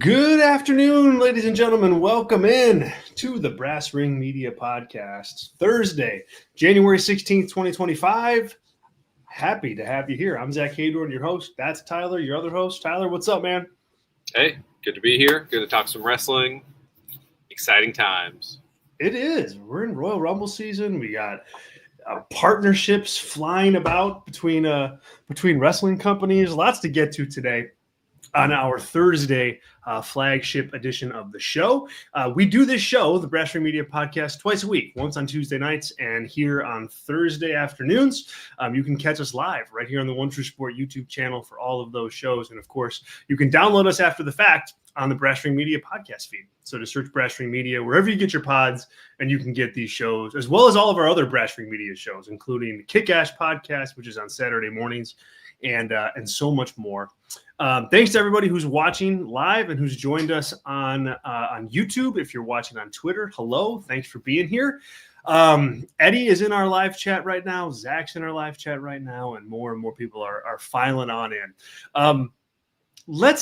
Good afternoon, ladies and gentlemen. Welcome in to the Brass Ring Media Podcast. Thursday, January 16th, 2025. Happy to have you here. I'm Zach Haydorn, your host. That's Tyler, your other host. Tyler, what's up, man? Hey, good to be here. Good to talk some wrestling. Exciting times. It is. We're in Royal Rumble season. We got partnerships flying about between wrestling companies. Lots to get to today on our Thursday flagship edition of the show. We do this show, the Brass Ring Media Podcast, twice a week, once on Tuesday nights and here on Thursday afternoons. You can catch us live right here on the One True Sport YouTube channel for all of those shows. And of course, you can download us after the fact on the Brass Ring Media podcast feed. So to search Brass Ring Media wherever you get your pods, and you can get these shows, as well as all of our other Brass Ring Media shows, including the Kick-Ass podcast, which is on Saturday mornings, and so much more. Thanks to everybody who's watching live and who's joined us on YouTube. If you're watching on Twitter, hello. Thanks for being here. Eddie is in our live chat right now. Zach's in our live chat right now, and more people are filing on in. Let's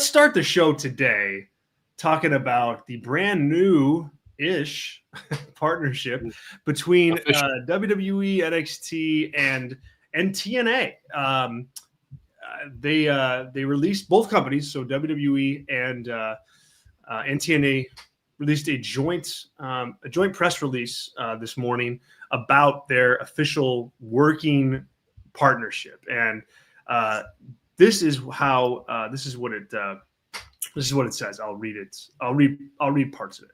start the show today talking about the brand new-ish partnership between WWE, NXT, and TNA. They released, both companies, so WWE and TNA released a joint press release this morning about their official working partnership, and this is what it says. I'll read it. I'll read parts of it.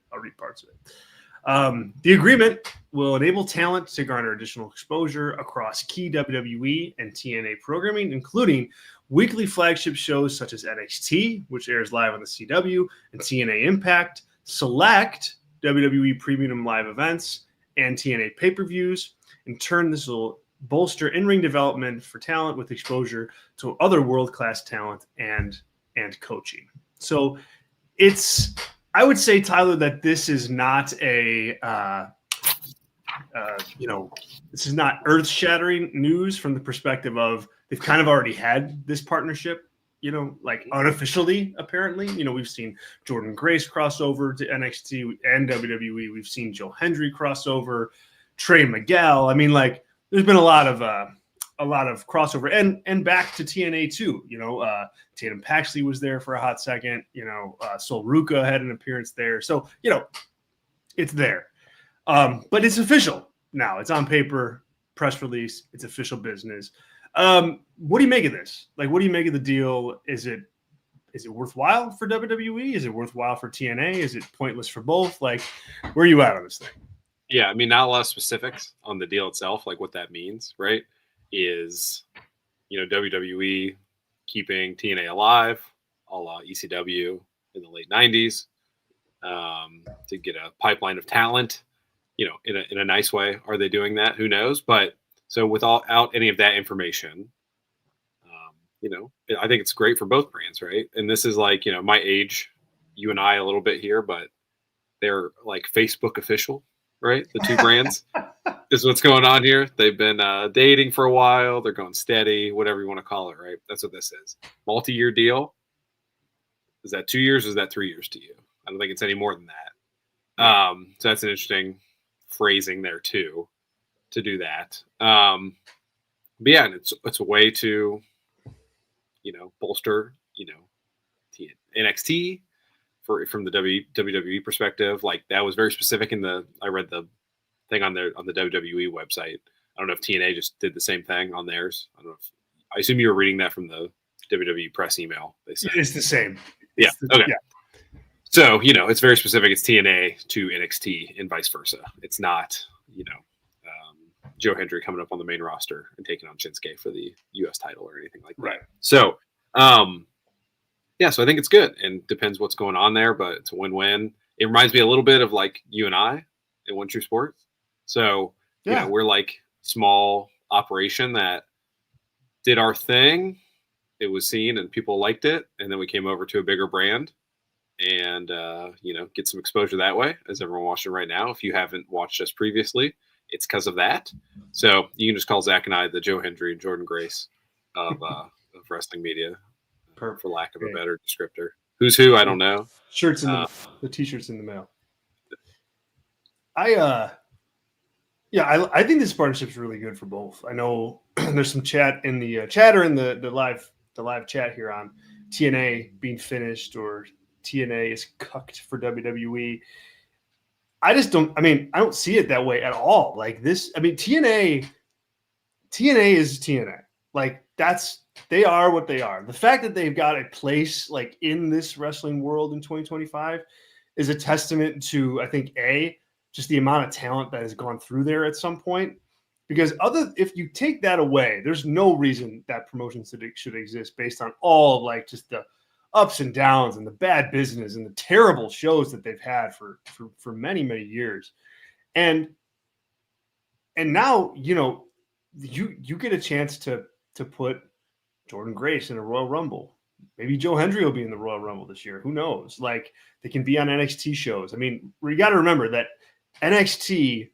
The agreement will enable talent to garner additional exposure across key WWE and TNA programming, including weekly flagship shows such as NXT, which airs live on the CW, and TNA Impact, select WWE premium live events, and TNA pay-per-views. In turn, this will bolster in-ring development for talent with exposure to other world-class talent and coaching. So I would say, Tyler, that this is not this is not earth-shattering news from the perspective of they've kind of already had this partnership, like unofficially, apparently. We've seen Jordan Grace cross over to NXT and WWE. We've seen Joe Hendry cross over, Trey Miguel. I mean, like, there's been a lot of crossover and back to TNA too. Tatum Paxley was there for a hot second. Sol Ruca had an appearance there. So, it's there. But it's official now. It's on paper, press release. It's official business. What do you make of this? Like, what do you make of the deal? Is it worthwhile for WWE? Is it worthwhile for TNA? Is it pointless for both? Like, where are you at on this thing? Yeah, I mean, not a lot of specifics on the deal itself, like what that means, right? Is, WWE keeping TNA alive, a la ECW in the late 90s, to get a pipeline of talent, in a nice way. Are they doing that? Who knows? But so without any of that information, I think it's great for both brands, right? And this is like, my age, you and I a little bit here, but they're like Facebook official, right? The two brands. Is what's going on here. They've been dating for a while. They're going steady, whatever you want to call it, right? That's what this is. Multi-year deal. Is that 2 years or is that 3 years to you? I don't think it's any more than that. So that's an interesting phrasing there too, to do that. But yeah, and it's a way to, bolster, NXT from the WWE perspective. Like, that was very specific I read the thing on the WWE website. I don't know if TNA just did the same thing on theirs. I assume you were reading that from the WWE press email. They said it's the same. Okay. So, it's very specific. It's TNA to NXT and vice versa. It's not, Joe Hendry coming up on the main roster and taking on Shinsuke for the U.S. title or anything like that. Right. So, so I think it's good, and depends what's going on there, but it's a win-win. It reminds me a little bit of like you and I in One True Sports. So, we're like small operation that did our thing. It was seen and people liked it. And then we came over to a bigger brand and, get some exposure that way, as everyone watching right now. If you haven't watched us previously, it's because of that. So you can just call Zach and I the Joe Hendry and Jordan Grace of wrestling media, for lack of a better descriptor. Who's who? I don't know. Shirts in the t-shirts in the mail. I think this partnership is really good for both. I know there's some chat in the chatter in the live chat here on TNA being finished or TNA is cucked for WWE. I don't see it that way at all. Like this, TNA is TNA. Like they are what they are. The fact that they've got a place like in this wrestling world in 2025 is a testament to, I think, just the amount of talent that has gone through there at some point. Because if you take that away, there's no reason that promotion should exist based on all like just the ups and downs and the bad business and the terrible shows that they've had for many, many years. And now, you get a chance to put Jordan Grace in a Royal Rumble. Maybe Joe Hendry will be in the Royal Rumble this year. Who knows? Like they can be on NXT shows. I mean, we got to remember that NXT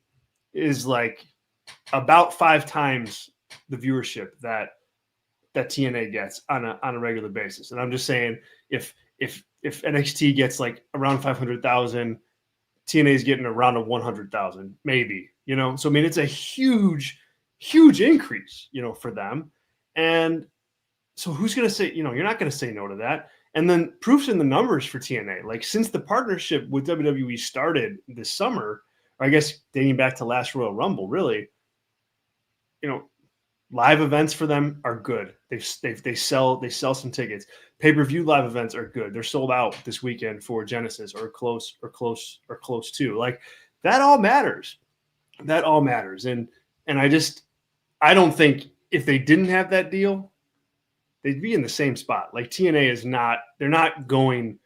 is like about 5 times the viewership that TNA gets on a regular basis. And I'm just saying, if NXT gets like around 500,000, TNA is getting around 100,000, maybe. So it's a huge increase, for them. And so who's going to say, you're not going to say no to that. And then proofs in the numbers for TNA. Like since the partnership with WWE started this summer, or I guess dating back to last Royal Rumble, really, live events for them are good. They sell some tickets. Pay-per-view live events are good. They're sold out this weekend for Genesis or close to. Like that all matters. That all matters. And I don't think if they didn't have that deal, they'd be in the same spot. Like TNA is not, they're not going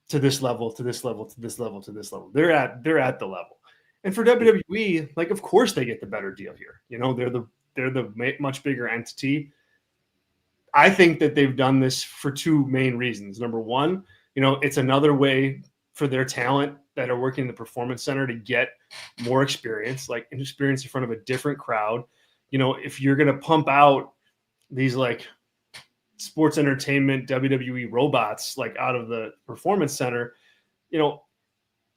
to this level, to this level, to this level, to this level. They're at the level. And for WWE, like, of course they get the better deal here. They're the much bigger entity. I think that they've done this for 2 main reasons. Number one, it's another way for their talent that are working in the performance center to get more experience, like experience in front of a different crowd. If you're going to pump out these like sports entertainment WWE robots like out of the performance center,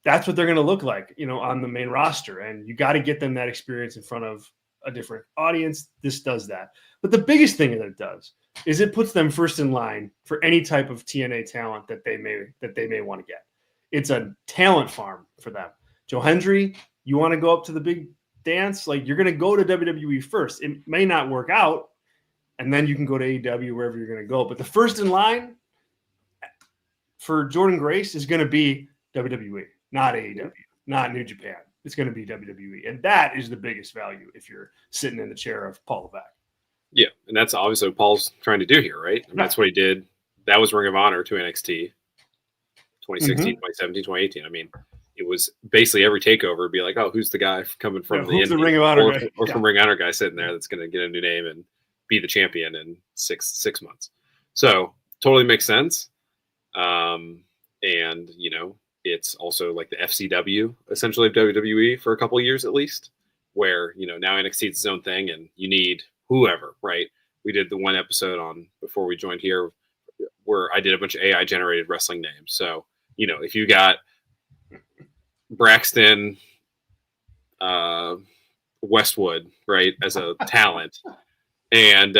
that's what they're going to look like, on the main roster. And you got to get them that experience in front of a different audience. This does that. But the biggest thing that it does is it puts them first in line for any type of TNA talent that they may want to get. It's a talent farm for them. Joe Hendry, you want to go up to the big dance? Like you're going to go to WWE first. It may not work out, and then you can go to AEW, wherever you're going to go. But the first in line for Jordan Grace is going to be WWE, not AEW, not New Japan. It's going to be WWE. And that is the biggest value if you're sitting in the chair of Paul Levesque. Yeah, and that's obviously what Paul's trying to do here, right? And that's what he did. That was Ring of Honor to NXT 2016, 2017, 2018. I mean, it was basically every takeover would be like, oh, who's the guy coming from the Who's the Ring of Honor guy? Or from Ring of Honor guy sitting there that's going to get a new name and be the champion in six months. So totally makes sense. And, it's also like the FCW essentially of WWE for a couple of years at least, where, now NXT is its own thing and you need whoever, right? We did the one episode on before we joined here where I did a bunch of AI generated wrestling names. So, if you got Braxton Westwood, right, as a talent and,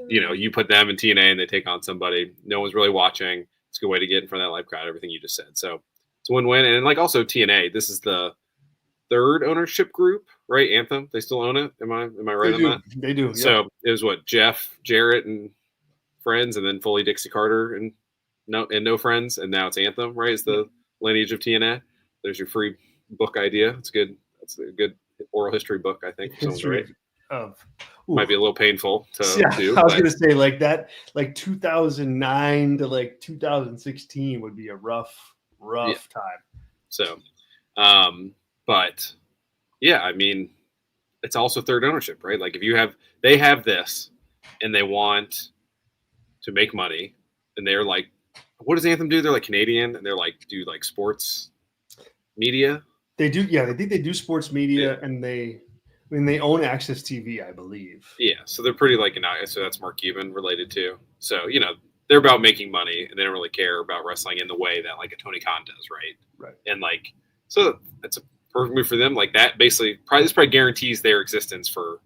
you put them in TNA and they take on somebody, no one's really watching. It's a good way to get in front of that live crowd, everything you just said. So it's a win-win. And like also TNA, this is the 3rd ownership group, right? Anthem, they still own it. Am I right on that? They do. So it was what, Jeff, Jarrett, and friends, and then Foley, Dixie Carter, and no friends, and now it's Anthem, right? It's the lineage of TNA. There's your free book idea. It's good. That's a good oral history book, I think. History might be a little painful to do. I was going to say like that, like 2009 to like 2016 would be a rough time. So, but yeah, I mean, it's also 3rd ownership, right? Like if they have this and they want to make money and they're like, what does Anthem do? They're like Canadian and they're like, do like sports media. They do. Yeah. I think they do sports media and they own Access TV, I believe. Yeah. So they're pretty like, so that's Mark Cuban related to. So, they're about making money, and they don't really care about wrestling in the way that like a Tony Khan does, right? Right. And like, so that's a perfect move for them. Like that basically probably guarantees their existence for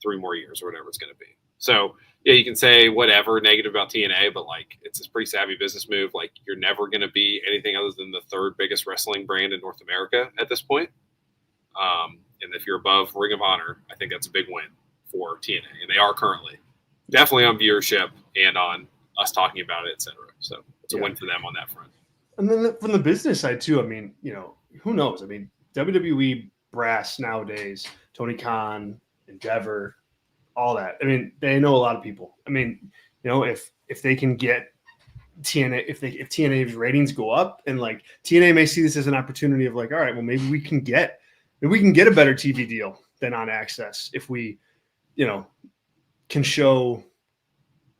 3 more years or whatever it's going to be. So yeah, you can say whatever negative about TNA, but like it's a pretty savvy business move. Like you're never going to be anything other than the 3rd biggest wrestling brand in North America at this point. And if you're above Ring of Honor, I think that's a big win for TNA, and they are currently definitely on viewership and on us talking about it, etc. So it's a win for them on that front. And then from the business side too, I mean, who knows? I mean, WWE brass nowadays, Tony Khan, Endeavor, all that. I mean, they know a lot of people. I mean, if they can get TNA, if TNA's ratings go up, and like TNA may see this as an opportunity of like, all right, well, maybe we can get a better TV deal than on Access if we, can show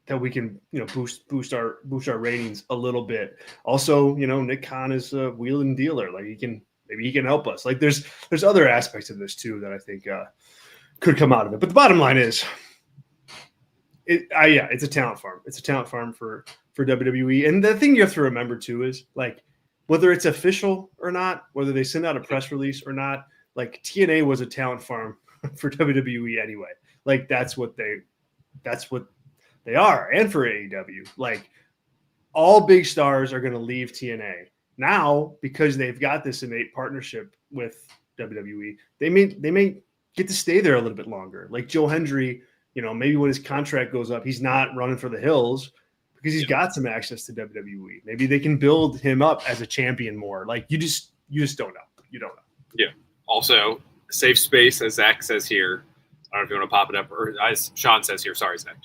that we can, boost our ratings a little bit. Also, Nick Khan is a wheeling dealer. Like maybe he can help us. Like there's other aspects of this too that I think could come out of it. But the bottom line is, it's a talent farm. It's a talent farm for WWE. And the thing you have to remember too is like whether it's official or not, whether they send out a press release or not, like TNA was a talent farm for WWE anyway. Like that's what they are. And for AEW, like all big stars are going to leave TNA now because they've got this innate partnership with WWE. They may get to stay there a little bit longer. Like Joe Hendry, maybe when his contract goes up, he's not running for the hills because he's got some access to WWE. Maybe they can build him up as a champion more. Like you just don't know. You don't know. Yeah. Also, safe space, as Zach says here. I don't know if you want to pop it up, or as Sean says here. Sorry, Zach.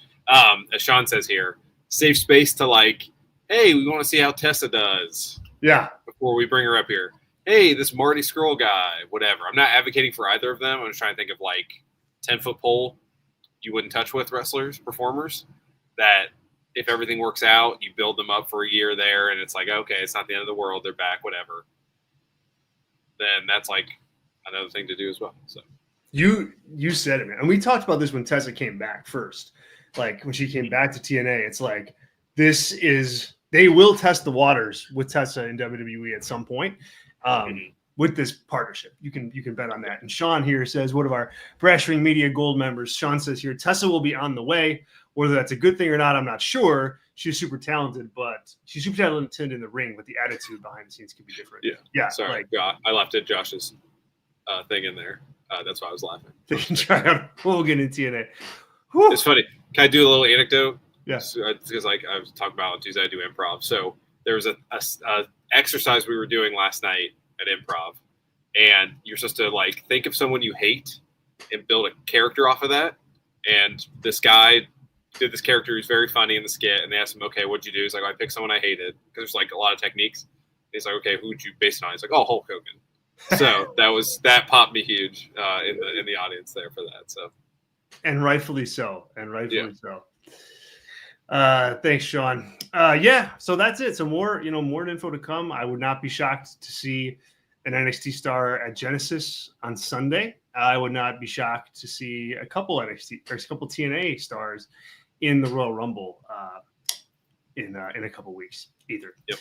As Sean says here, safe space to like, hey, we want to see how Tessa does. Yeah. Before we bring her up here. Hey, this Marty Scurll guy, whatever. I'm not advocating for either of them. I'm just trying to think of like 10-foot pole you wouldn't touch with wrestlers, performers, that if everything works out, you build them up for a year there, and it's like, okay, it's not the end of the world. They're back, whatever. Then that's like another thing to do as well. So you said it, man. And we talked about this when Tessa came back first. Like when she came back to TNA, it's like they will test the waters with Tessa in WWE at some point. With this partnership, you can bet on that. And Sean here says, one of our Brass Ring Media Gold members, Sean says here, Tessa will be on the way. Whether that's a good thing or not, I'm not sure. She's super talented, but she's super talented in the ring, but the attitude behind the scenes can be different. Yeah. Sorry, I left it Josh's thing in there. That's why I was laughing. They can try out. We'll get into TNA. Whew. It's funny. Can I do a little anecdote? Yes. Because like I was talking about on Tuesday, I do improv. So there was a exercise we were doing last night at improv, and you're supposed to like think of someone you hate and build a character off of that. And this guy did this character who's very funny in the skit, and they asked him, okay, what'd you do? He's like, I picked someone I hated, because there's like a lot of techniques. He's like, okay, who'd you base it on? He's like, oh, Hulk Hogan. So that popped me huge in the audience there for that. So, and rightfully so. So. Thanks, Sean. So that's it. So more info to come. I would not be shocked to see an NXT star at Genesis on Sunday. I would not be shocked to see a couple TNA stars in the Royal Rumble in a couple weeks either. Yep.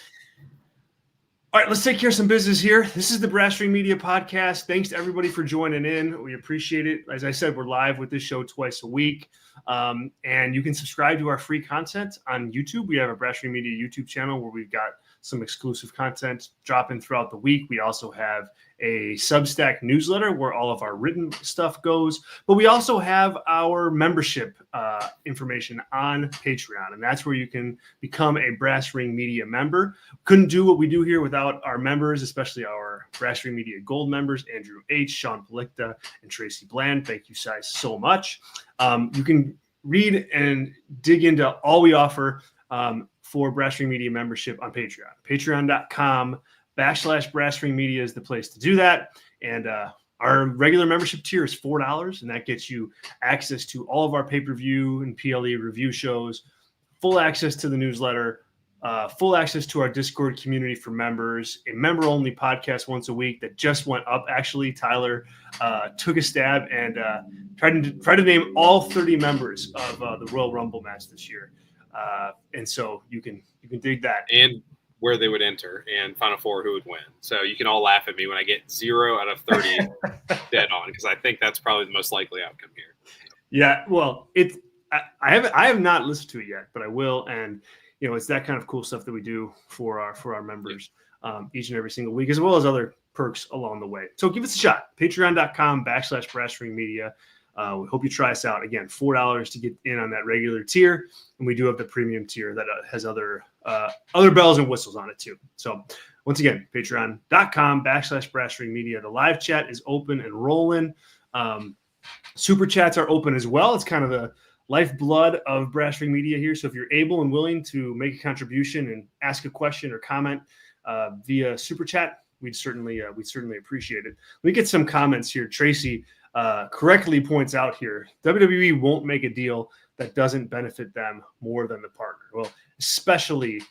All right, let's take care of some business here. This is the Brass Ring Media Podcast. Thanks to everybody for joining in. We appreciate it. As I said, we're live with this show twice a week. And you can subscribe to our free content on YouTube. We have a Brass Ring Media YouTube channel where we've got some exclusive content dropping throughout the week. We also have a Substack newsletter where all of our written stuff goes. But we also have our membership information on Patreon, and that's where you can become a Brass Ring Media member. Couldn't do what we do here without our members, especially our Brass Ring Media Gold members, Andrew H., Sean Palikta, and Tracy Bland. Thank you guys so much. You can read and dig into all we offer for Brass Ring Media membership on Patreon. Patreon.com/Brass Ring Media is the place to do that. And our regular membership tier is $4, and that gets you access to all of our pay-per-view and PLE review shows, full access to the newsletter, full access to our Discord community for members, a member-only podcast once a week that just went up. Actually, Tyler took a stab and tried to name all 30 members of the Royal Rumble match this year. Mm-hmm. And so you can dig that. And where they would enter and Final Four who would win. So you can all laugh at me when I get 0 out of 30 dead on, because I think that's probably the most likely outcome here. Yeah, well, I have not listened to it yet, but I will, and it's that kind of cool stuff that we do for our members each and every single week, as well as other perks along the way. So give us a shot. Patreon.com/BrasWrestling we hope you try us out. Again, $4 to get in on that regular tier, and we do have the premium tier that has other bells and whistles on it too. So once again, patreon.com/BrasWrestling. The live chat is open and rolling. Super chats are open as well. It's kind of the lifeblood of Brass Ring Media here. So if you're able and willing to make a contribution and ask a question or comment via super chat, we'd certainly appreciate it. Let me get some comments here. Tracy correctly points out here, WWE won't make a deal that doesn't benefit them more than the partner. Well, especially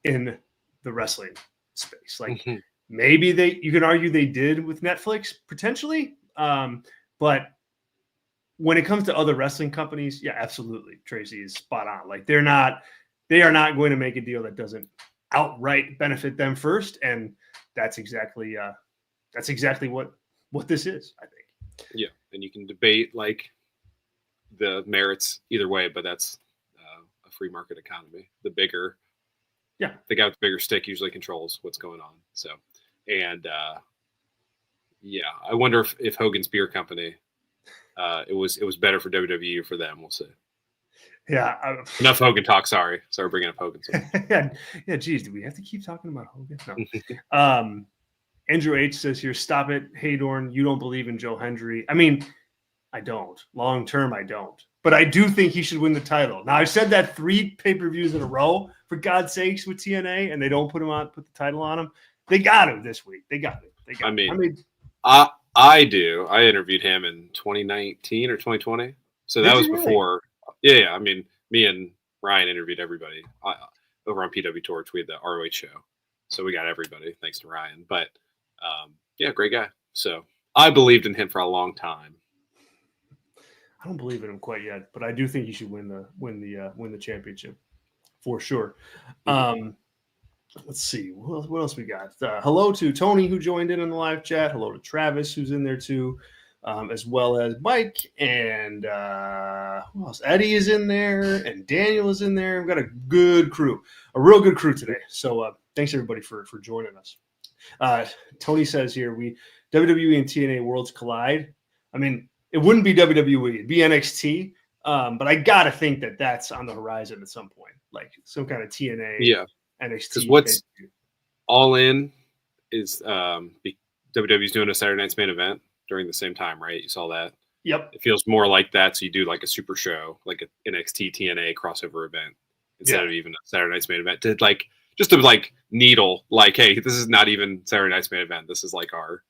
in the wrestling space. Like maybe you can argue they did with Netflix potentially, but when it comes to other wrestling companies, yeah, absolutely. Tracy is spot on. Like they are not going to make a deal that doesn't outright benefit them first. And that's exactly what this is, I think. Yeah. And you can debate like the merits either way, but that's a free market economy. The guy with the bigger stick usually controls what's going on. So, and I wonder if Hogan's Beer Company, it was better for WWE or for them. We'll see. Yeah. Enough Hogan talk. Sorry bringing up Hogan. Yeah. Geez, do we have to keep talking about Hogan? No. Andrew H says here, stop it. Haydorn, you don't believe in Joe Hendry. I mean, I don't. Long term, I don't. But I do think he should win the title. Now, I've said that 3 pay-per-views in a row, for God's sakes, with TNA, and they don't put the title on him. They got him this week. They got it. I do. I interviewed him in 2019 or 2020. So that was before. Really? Yeah. I mean, me and Ryan interviewed everybody over on PW Torch. We had the ROH show. So we got everybody, thanks to Ryan. But, great guy. So I believed in him for a long time. I don't believe in him quite yet, but I do think he should win the championship for sure. Let's see what else we got. Hello to Tony, who joined in on the live chat. Hello to Travis, who's in there too, as well as Mike and who else? Eddie is in there, and Daniel is in there. We've got a real good crew today. So thanks everybody for joining us. Tony says here, WWE and TNA worlds collide. I mean, it wouldn't be WWE, it'd be NXT. But I gotta think that that's on the horizon at some point, like some kind of TNA. Yeah. NXT. Because what's all in is WWE's doing a Saturday Night's Main Event during the same time, right? You saw that. Yep. It feels more like that. So you do like a super show, like an NXT TNA crossover event instead of even a Saturday Night's Main Event. To needle, like, hey, this is not even Saturday Night's Main Event. This is like our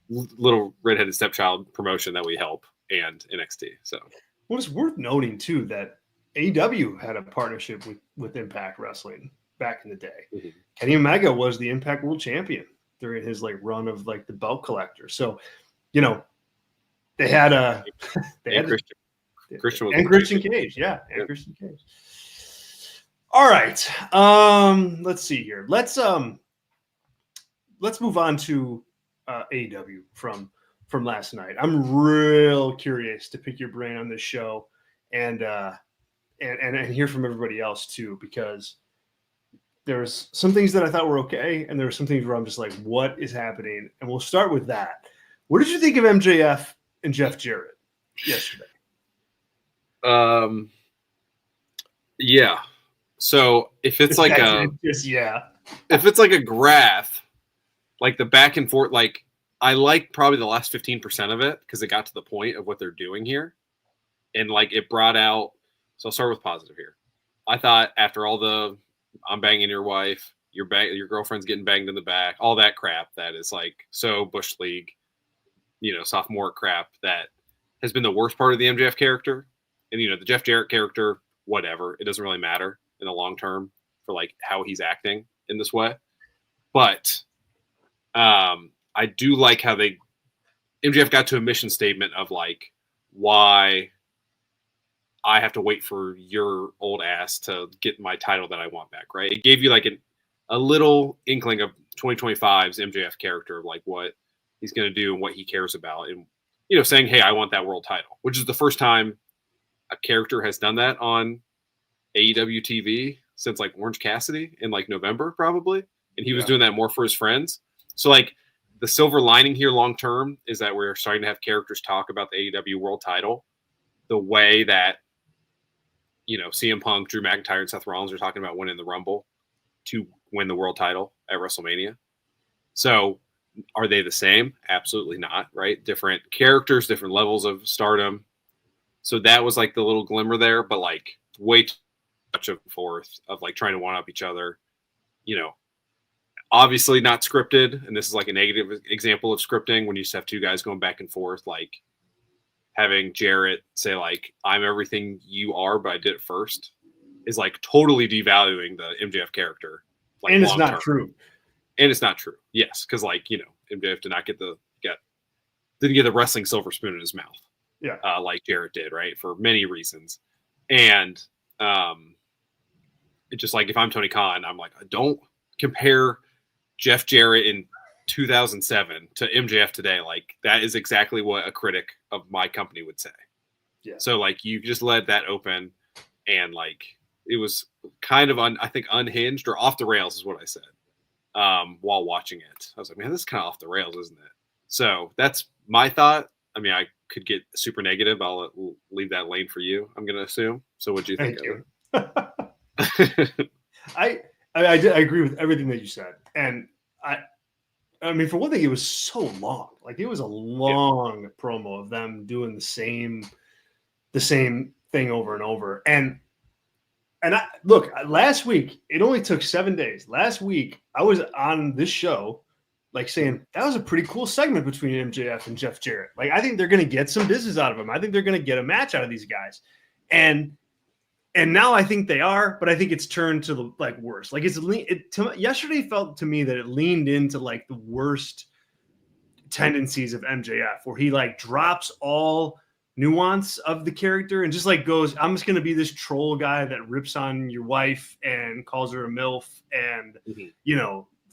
little redheaded stepchild promotion that we help, and NXT. So well, it's worth noting too that AEW had a partnership with Impact Wrestling back in the day. Mm-hmm. Kenny Omega was the Impact World Champion during his run of the belt collector. So, they had Christian Cage. Yeah. And Christian Cage. All right. Let's see here. Let's move on to AEW from last night. I'm real curious to pick your brain on this show and hear from everybody else too, because there's some things that I thought were okay, and there were some things where I'm just like, what is happening? And we'll start with that. What did you think of MJF and Jeff Jarrett yesterday? Yeah. So if it's like if it's like a graph, like the back and forth, like I like probably the last 15% of it because it got to the point of what they're doing here, and it brought out. So I'll start with positive here. I thought after all the I'm banging your wife, your girlfriend's getting banged in the back, all that crap that is so Bush League, sophomore crap that has been the worst part of the MJF character. And, the Jeff Jarrett character, whatever, it doesn't really matter in the long term for how he's acting in this way. But I do like how MJF got to a mission statement of why I have to wait for your old ass to get my title that I want back, right? It gave you like a little inkling of 2025's MJF character, like what he's going to do and what he cares about. And, saying, hey, I want that world title, which is the first time a character has done that on AEW TV since like Orange Cassidy in like November, probably. And he was doing that more for his friends. So like the silver lining here long term is that we're starting to have characters talk about the AEW world title the way that, CM Punk, Drew McIntyre, and Seth Rollins are talking about winning the Rumble to win the world title at WrestleMania. So are they the same? Absolutely not, right? Different characters, different levels of stardom. So that was like the little glimmer there, but like way too much of forth of like trying to one up each other, obviously not scripted. And this is like a negative example of scripting when you just have two guys going back and forth, like having Jarrett say like, I'm everything you are, but I did it first, is like totally devaluing the MJF character. Like, and it's not true. And it's not true. Yes. Cause like, MJF did not didn't get the wrestling silver spoon in his mouth. Yeah. Like Jarrett did, right? For many reasons. And it's just like, if I'm Tony Khan, I'm like, don't compare Jeff Jarrett in 2007 to MJF today. Like that is exactly what a critic of my company would say. Yeah. So like you just let that open, and like it was kind of I think unhinged or off the rails is what I said while watching it. I was like, man, this is kind of off the rails, isn't it? So that's my thought. I mean, I could get super negative. I'll leave that lane for you, I'm going to assume. So what do you think of it? I agree with everything that you said. And I mean, for one thing, it was so long. Like it was a long promo of them doing the same thing over and over. And look, last week, it only took 7 days. Last week, I was on this show, like saying that was a pretty cool segment between MJF and Jeff Jarrett. Like, I think they're going to get some business out of him. I think they're going to get a match out of these guys. And now I think they are, but I think it's turned to the like worse. Like yesterday felt to me that it leaned into like the worst tendencies of MJF, where he like drops all nuance of the character and just like goes, I'm just going to be this troll guy that rips on your wife and calls her a MILF and,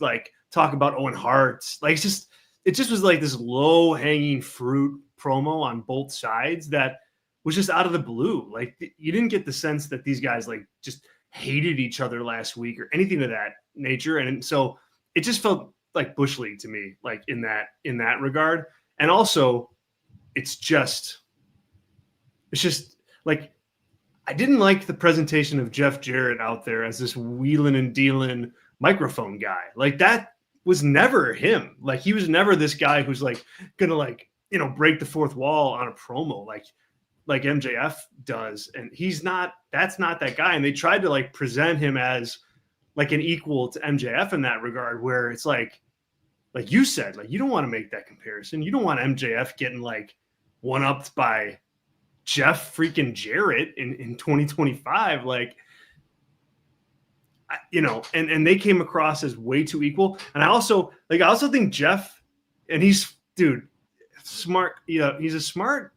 like talk about Owen Hart. Like it just was like this low hanging fruit promo on both sides that was just out of the blue. Like you didn't get the sense that these guys like just hated each other last week or anything of that nature. And so it just felt like Bush League to me, like in that regard. And also it's just like, I didn't like the presentation of Jeff Jarrett out there as this wheeling and dealing microphone guy. Like that was never him. Like he was never this guy who's like going to like, break the fourth wall on a promo like MJF does. And that's not that guy. And they tried to like present him as like an equal to MJF in that regard, where it's like you said, like, you don't want to make that comparison. You don't want MJF getting like one-upped by Jeff freaking Jarrett in 2025. Like, and they came across as way too equal. And I also think Jeff, and he's smart, he's a smart,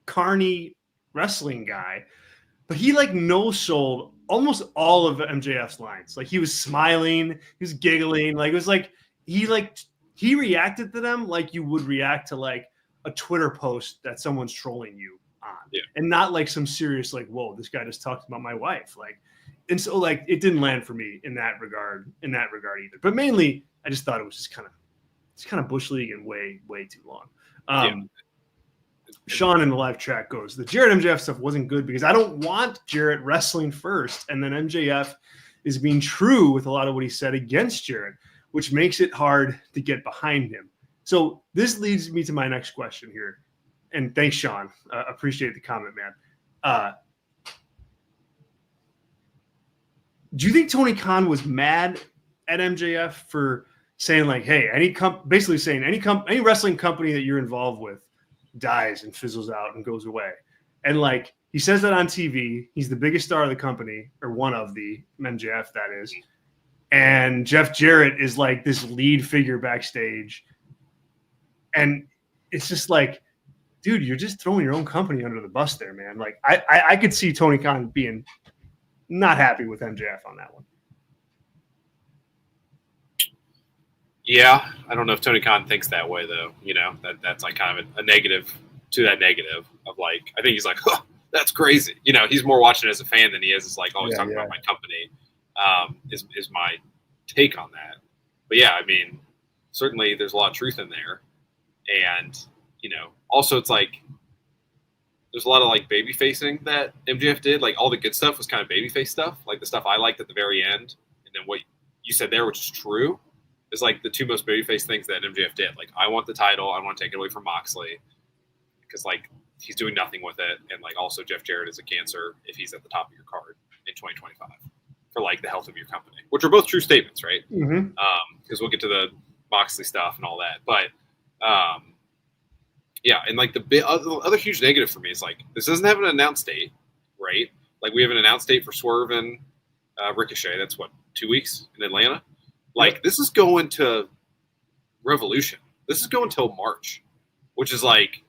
carny wrestling guy, but he like no-sold almost all of MJF's lines. Like he was smiling, he was giggling. Like it was like he reacted to them like you would react to like a Twitter post that someone's trolling you on, and not like some serious like, whoa, this guy just talked about my wife. Like, and so like it didn't land for me in that regard either. But mainly, I just thought it was just kind of Bush League and way too long. Sean in the live chat goes, the Jarrett MJF stuff wasn't good because I don't want Jarrett wrestling first. And then MJF is being true with a lot of what he said against Jarrett, which makes it hard to get behind him. So this leads me to my next question here. And thanks, Sean. Appreciate the comment, man. Do you think Tony Khan was mad at MJF for saying like, hey, basically saying any wrestling company that you're involved with dies and fizzles out and goes away? And like he says that on TV, he's the biggest star of the company, or one of the MJF, that is. And Jeff Jarrett is like this lead figure backstage. And it's just like, dude, you're just throwing your own company under the bus there, man. Like I could see Tony Khan being not happy with MJF on that one. Yeah, I don't know if Tony Khan thinks that way though. That's like kind of a negative to that negative of like, I think he's like, oh, that's crazy. He's more watching it as a fan than he is like always talking about my company. Is my take on that. But yeah, I mean, certainly there's a lot of truth in there, and also it's like there's a lot of like baby facing that MJF did. Like all the good stuff was kind of babyface stuff, like the stuff I liked at the very end, and then what you said there, which is true, is like the two most babyface things that MJF did. Like I want the title, I want to take it away from Moxley because like he's doing nothing with it, and like also Jeff Jarrett is a cancer if he's at the top of your card in 2025 for like the health of your company, which are both true statements, right? Because we'll get to the Moxley stuff and all that, but yeah, and like the other huge negative for me is like this doesn't have an announced date, right? Like we have an announced date for Swerve and Ricochet. That's what, 2 weeks in Atlanta. Like this is going to Revolution. This is going till March, which is like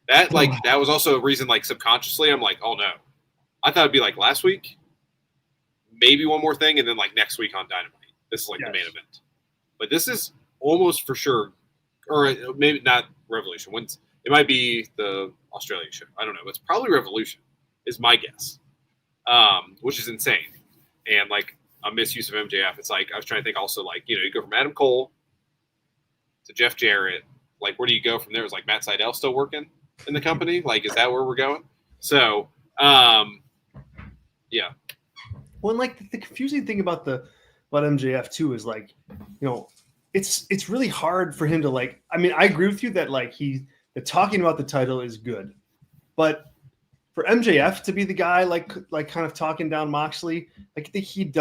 that. Like that was also a reason. Like subconsciously, I'm like, oh no, I thought it'd be like last week, maybe one more thing, and then like next week on Dynamite. This is like the main event, but this is almost for sure, or maybe not Revolution. It might be the Australian show. I don't know. It's probably Revolution, is my guess, which is insane. And like a misuse of MJF. It's like I was trying to think also like you go from Adam Cole to Jeff Jarrett. Like where do you go from there? Is like Matt Sydal still working in the company? Like is that where we're going? So yeah. Well, and like the confusing thing about MJF too is like it's really hard for him to like. I mean, I agree with you that like the talking about the title is good, but for MJF to be the guy like kind of talking down Moxley, like I think he's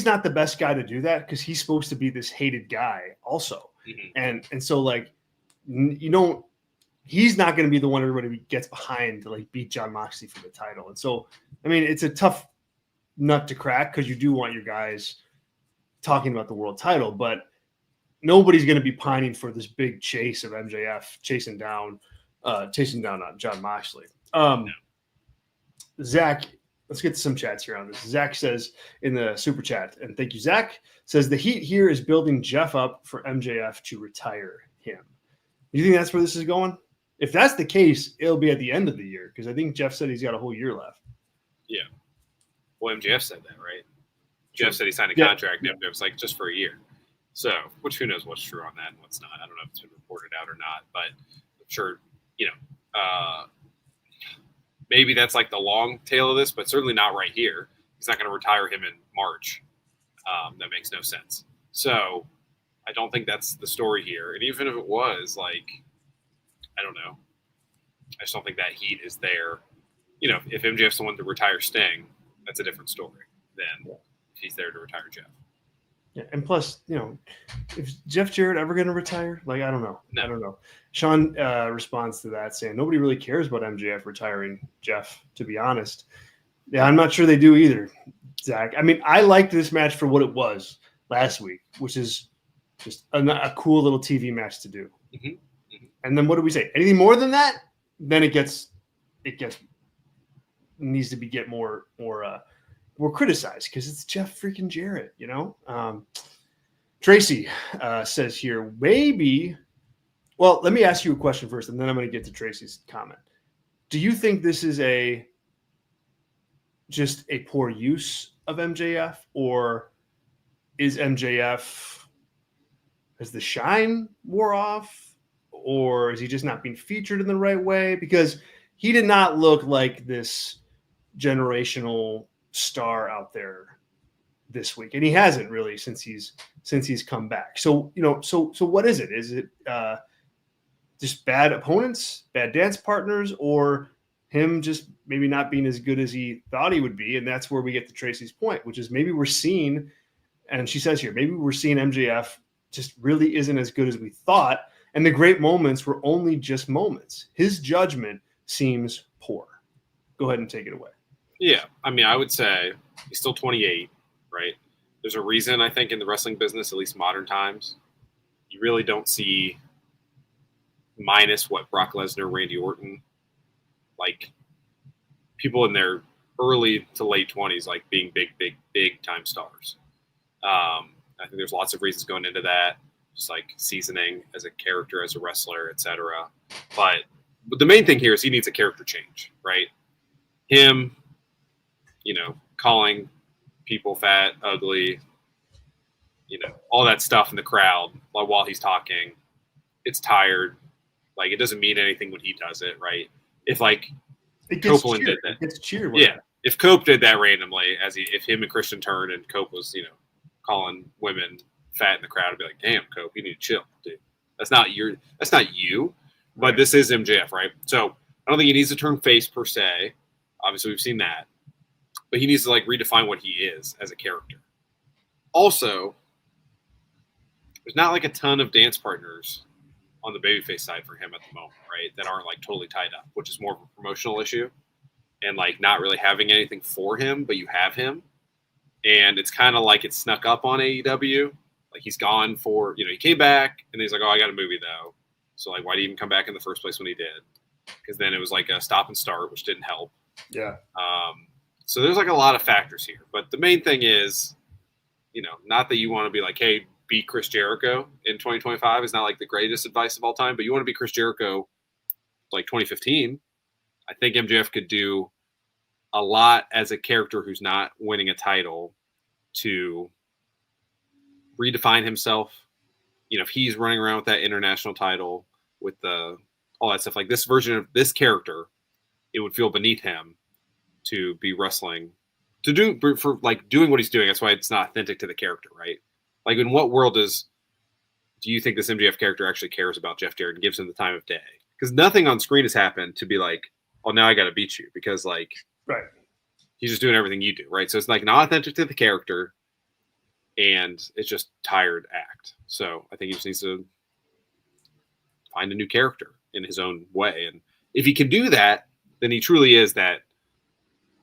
not the best guy to do that because he's supposed to be this hated guy also, and so like he's not going to be the one everybody gets behind to like beat Jon Moxley for the title, and so I mean it's a tough nut to crack because you do want your guys talking about the world title, but nobody's going to be pining for this big chase of MJF chasing down Jon Moxley. Zach, let's get to some chats here on this. Zach says in the super chat, and thank you, Zach, says the heat here is building Jeff up for MJF to retire him. Do you think that's where this is going? If that's the case, it'll be at the end of the year because I think Jeff said he's got a whole year left. Yeah. Well, MJF said that, right? Jeff said he signed a contract. And it was like just for a year. So, which who knows what's true on that and what's not. I don't know if it's been reported out or not, but I'm sure, maybe that's like the long tail of this, but certainly not right here. He's not going to retire him in March. That makes no sense. So I don't think that's the story here. And even if it was, like, I don't know. I just don't think that heat is there. If MJF's the one to retire Sting, that's a different story than if he's there to retire Jeff. Yeah, and plus, if Jeff Jarrett ever going to retire? Like, I don't know. No. I don't know. Sean responds to that saying nobody really cares about MJF retiring Jeff, to be honest. Yeah, I'm not sure they do either, Zach. I mean, I liked this match for what it was last week, which is just a cool little TV match to do. Mm-hmm. Mm-hmm. And then what do we say? Anything more than that? Then it needs to get more criticized because it's Jeff freaking Jarrett, Tracy says here, maybe. Well, let me ask you a question first, and then I'm going to get to Tracy's comment. Do you think this is just a poor use of MJF, or is MJF, has the shine wore off, or is he just not being featured in the right way? Because he did not look like this generational star out there this week, and he hasn't really since he's come back. So so what is it? Is it just bad opponents, bad dance partners, or him just maybe not being as good as he thought he would be? And that's where we get to Tracy's point, which is maybe we're seeing, and she says here, maybe we're seeing MJF just really isn't as good as we thought, and the great moments were only just moments. His judgment seems poor. Go ahead and take it away. Yeah, I mean, I would say he's still 28, right? There's a reason, I think, in the wrestling business, at least modern times, you really don't see minus what Brock Lesnar, Randy Orton, like people in their early to late 20s, like being big time stars. I think there's lots of reasons going into that, just like seasoning as a character, as a wrestler, etc. But the main thing here is he needs a character change, right? Him, calling people fat, ugly, all that stuff in the crowd while he's talking. It's tired. Like, it doesn't mean anything when he does it, right? If Copeland did that. It gets cheered. Yeah. If Cope did that randomly, if him and Christian turned and Cope was, calling women fat in the crowd, I'd be like, damn, Cope, you need to chill, dude. That's not you. But right. This is MJF, right? So I don't think he needs to turn face per se. Obviously, we've seen that. But he needs to redefine what he is as a character. Also, there's not a ton of dance partners on the babyface side for him at the moment, right? That aren't totally tied up, which is more of a promotional issue. And not really having anything for him, but you have him. And it's kind of it's snuck up on AEW. He's gone for, he came back and he's like, oh, I got a movie though. So why did he even come back in the first place when he did? Because then it was a stop and start, which didn't help. Yeah. So there's a lot of factors here. But the main thing is, not that you want to be hey, beat Chris Jericho in 2025 is not the greatest advice of all time, but you want to be Chris Jericho 2015. I think MJF could do a lot as a character who's not winning a title to redefine himself. If he's running around with that international title with all that stuff, this version of this character, it would feel beneath him to be wrestling to do for doing what he's doing. That's why it's not authentic to the character, right? In what world do you think this MJF character actually cares about Jeff Jarrett and gives him the time of day? Because nothing on screen has happened to be oh, now I got to beat you, because right. He's just doing everything you do, right? So it's not authentic to the character, and it's just tired act. So I think he just needs to find a new character in his own way. And if he can do that, then he truly is that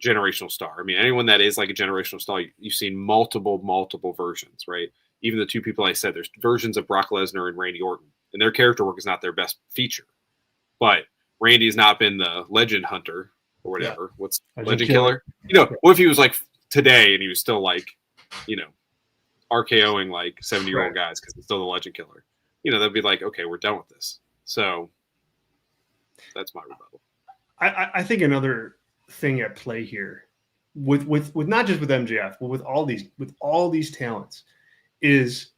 generational star. I mean, anyone that is a generational star, you've seen multiple versions, right? Even the two people I said, there's versions of Brock Lesnar and Randy Orton, and their character work is not their best feature. But Randy has not been the legend hunter or whatever. Yeah. What's legend killer? What if he was today and he was still RKOing 70-year-old guys because he's still the legend killer? They'd be okay, we're done with this. So that's my rebuttal. I think another thing at play here with not just with MJF, but with all these talents is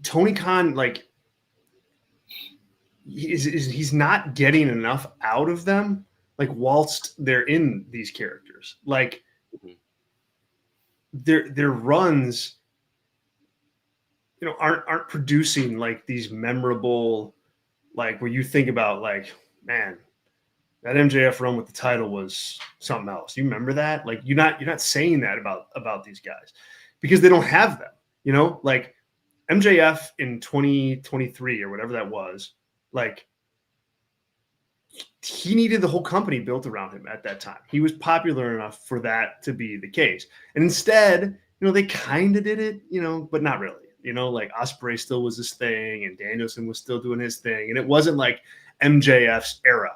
Tony Khan, he's not getting enough out of them, whilst they're in these characters. Their runs, aren't producing these memorable, where you think about man, that MJF run with the title was something else. You remember that? You're not saying that about these guys because they don't have them. MJF in 2023 or whatever that was, he needed the whole company built around him at that time. He was popular enough for that to be the case. And instead, they kind of did it, but not really. Ospreay still was his thing and Danielson was still doing his thing. And it wasn't MJF's era.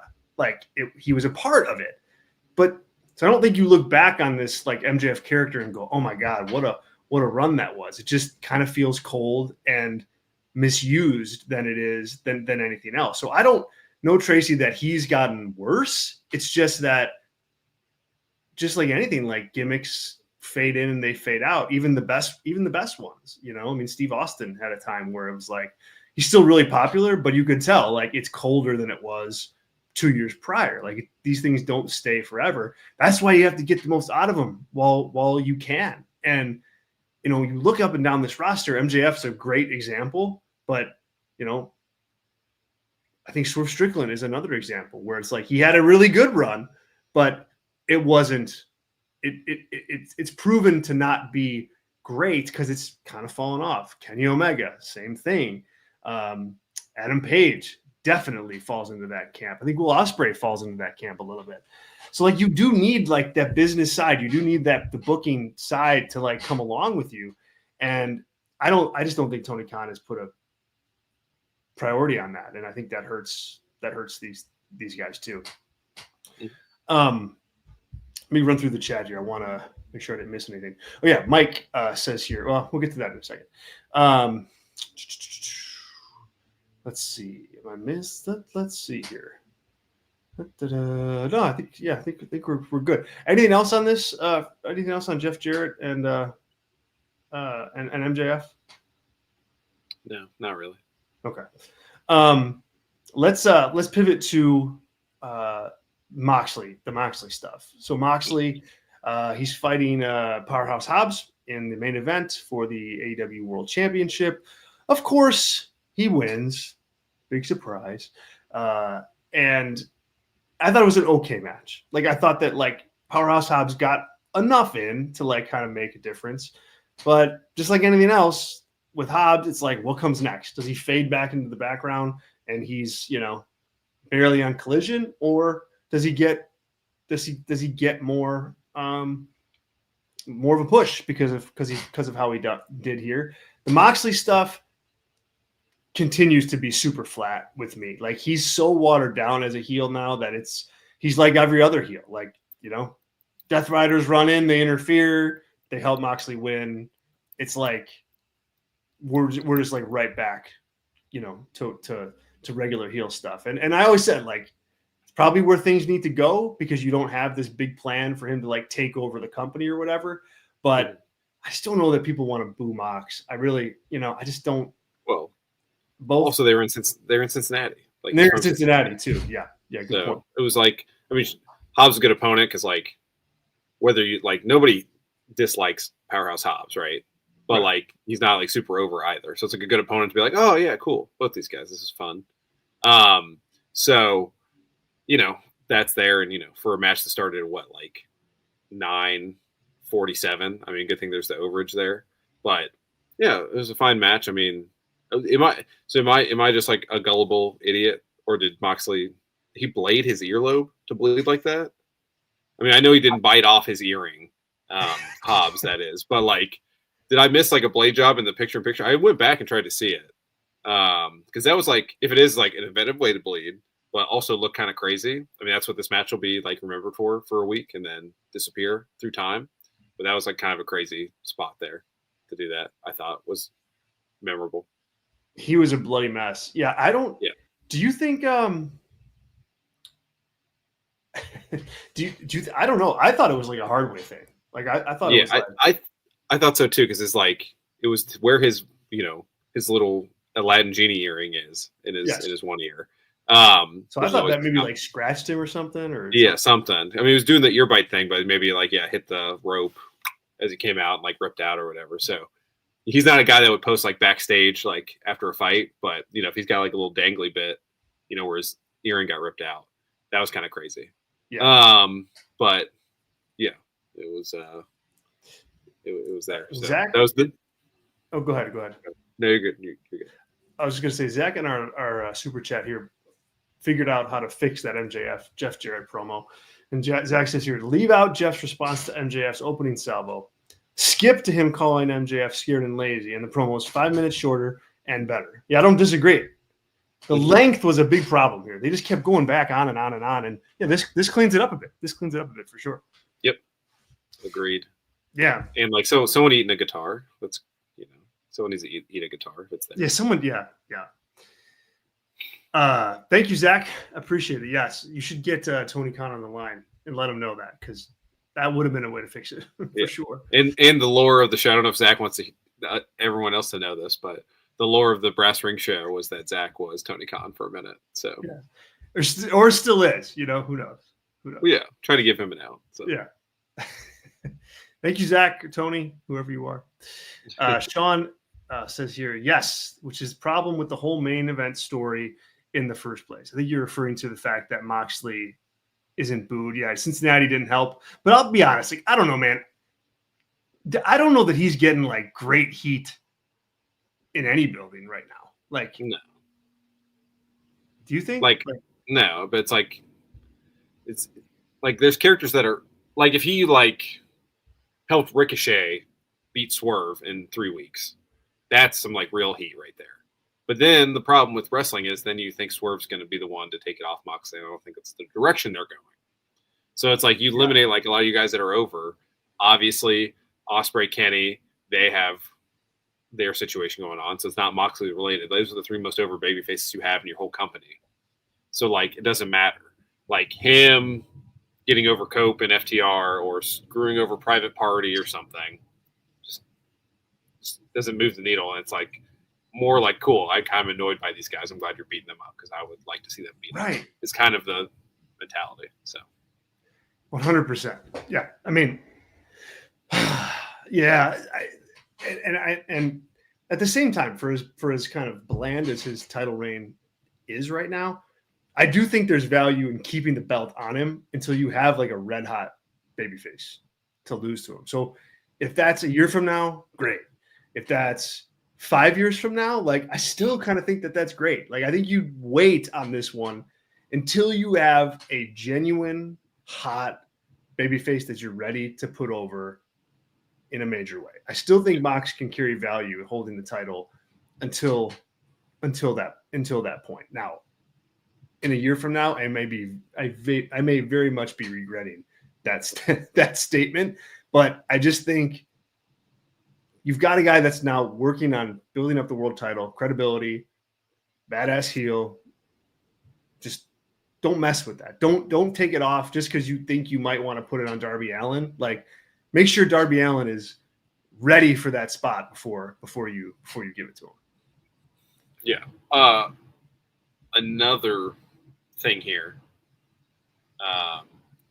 He was a part of it. But so I don't think you look back on this MJF character and go, oh my God, what a run that was. It just kind of feels cold and misused than anything else. So I don't know, Tracy, that he's gotten worse. It's just that, just like anything, gimmicks fade in and they fade out. Even the best ones, I mean, Steve Austin had a time where it was he's still really popular, but you could tell it's colder than it was 2 years prior. These things don't stay forever. That's why you have to get the most out of them while you can. And you look up and down this roster, MJF's a great example, but I think Swerve Strickland is another example where it's he had a really good run, but it wasn't. It's proven to not be great because it's kind of fallen off. Kenny Omega, same thing. Adam Page definitely falls into that camp. I think Will Ospreay falls into that camp a little bit. So you do need that business side. You do need the booking side to come along with you. And I just don't think Tony Khan has put priority on that, and I think that hurts these guys too. Let me run through the chat here. I want to make sure I didn't miss anything. Oh yeah, Mike says here. Well, we'll get to that in a second. Let's see. Am I missed that? Let's see here. No, I think we're good. Anything else on this? Anything else on Jeff Jarrett and MJF? No, not really. Okay. Let's pivot to Moxley, the Moxley stuff. So Moxley, he's fighting Powerhouse Hobbs in the main event for the AEW World Championship. Of course, he wins. Big surprise. And I thought it was an okay match. Like, I thought that, like, Powerhouse Hobbs got enough in to, like, kind of make a difference. But just like anything else, with Hobbs, it's like, what comes next? Does he fade back into the background and he's, barely on Collision, or does he get more of a push because of how he did here? The Moxley stuff continues to be super flat with me. Like, he's so watered down as a heel now that he's like every other heel. Like, Death Riders run in, they interfere, they help Moxley win. It's like we're just like right back, to regular heel stuff. And I always said, like, it's probably where things need to go because you don't have this big plan for him to, like, take over the company or whatever. But I just don't know that people want to boo Mox. I really, I just don't. Well, both. Also, they were in Cincinnati. Like, they're in Cincinnati too. Yeah, good point. It was like, Hobbs is a good opponent because, like, whether you like, nobody dislikes Powerhouse Hobbs, right? But right. Like, he's not, like, super over either. So it's like a good opponent to be like, oh yeah, cool, both these guys, this is fun. So, that's there, and for a match that started at what, like 9:47. Good thing there's the overage there, but yeah, it was a fine match. Am I just like a gullible idiot, or did Moxley he blade his earlobe to bleed like that? I know he didn't bite off his earring, Hobbs that is, but like, did I miss like a blade job in the picture-in-picture? I went back and tried to see it, because that was like, if it is like an inventive way to bleed, but also look kind of crazy. That's what this match will be like remembered for a week and then disappear through time. But that was like kind of a crazy spot there to do that. I thought was memorable. He was a bloody mess. Yeah, I don't. Yeah. Do you think? Do you? I don't know. I thought it was like a hardware thing. Like, I thought. Yeah, it was I thought so too, because it's like it was where his his little Aladdin genie earring is in his one ear. So I thought that maybe like scratched him or something, or something. He was doing the ear bite thing, but maybe like hit the rope as he came out and like ripped out or whatever. So he's not a guy that would post like backstage like after a fight, but if he's got like a little dangly bit, where his earring got ripped out, that was kind of crazy. Yeah. But yeah, it was there. So Zach, that was good. Oh, go ahead. No, you're good. You're good. I was just gonna say, Zach in our super chat here figured out how to fix that MJF Jeff Jarrett promo. And Zach says here, leave out Jeff's response to MJF's opening salvo. Skip to him calling MJF scared and lazy, and the promo is 5 minutes shorter and better. Yeah, I don't disagree. The length was a big problem here. They just kept going back on and on and on. And yeah, this cleans it up a bit. This cleans it up a bit for sure. Yep. Agreed. Yeah. And like someone eating a guitar. That's someone needs to eat a guitar if it's there. Yeah, someone, yeah. Thank you, Zach. Appreciate it. Yes, you should get Tony Khan on the line and let him know that, because that would have been a way to fix it for sure. And the lore of the show, I don't know if Zach wants everyone else to know this, but the lore of the Brass Ring show was that Zach was Tony Khan for a minute. So or still is. Who knows? Well, yeah, try to give him an out. So. Yeah. Thank you, Zach, Tony, whoever you are. Sean says here, yes, which is problem with the whole main event story in the first place. I think you're referring to the fact that Moxley isn't booed. Yeah, Cincinnati didn't help. But I'll be honest, like, I don't know, man. I don't know that he's getting like great heat in any building right now. Like, no. Do you think? Like no, but it's like there's characters that are like, if he like helped Ricochet beat Swerve in 3 weeks, that's some like real heat right there. But then the problem with wrestling is then you think Swerve's going to be the one to take it off Moxley. I don't think it's the direction they're going. So it's like you eliminate like a lot of you guys that are over. Obviously, Ospreay, Kenny, they have their situation going on. So it's not Moxley related. Those are the 3 most over baby faces you have in your whole company. So like it doesn't matter. Like him getting over Cope and FTR or screwing over Private Party or something just doesn't move the needle. And it's like more like, cool, I'm kind of annoyed by these guys. I'm glad you're beating them up because I would like to see them beat them. It's kind of the mentality. So 100%. Yeah. I mean, yeah. And at the same time, for as kind of bland as his title reign is right now, I do think there's value in keeping the belt on him until you have like a red hot babyface to lose to him. So if that's a year from now, great. If that's 5 years from now, like I still kind of think that that's great. Like I think you wait on this one until you have a genuine hot babyface that you're ready to put over in a major way. I still think Mox can carry value holding the title until that point. Now, in a year from now, I may very much be regretting that statement, but I just think you've got a guy that's now working on building up the world title, credibility, badass heel. Just don't mess with that. Don't take it off just because you think you might want to put it on Darby Allin. Like, make sure Darby Allin is ready for that spot before you give it to him. Yeah. Another thing here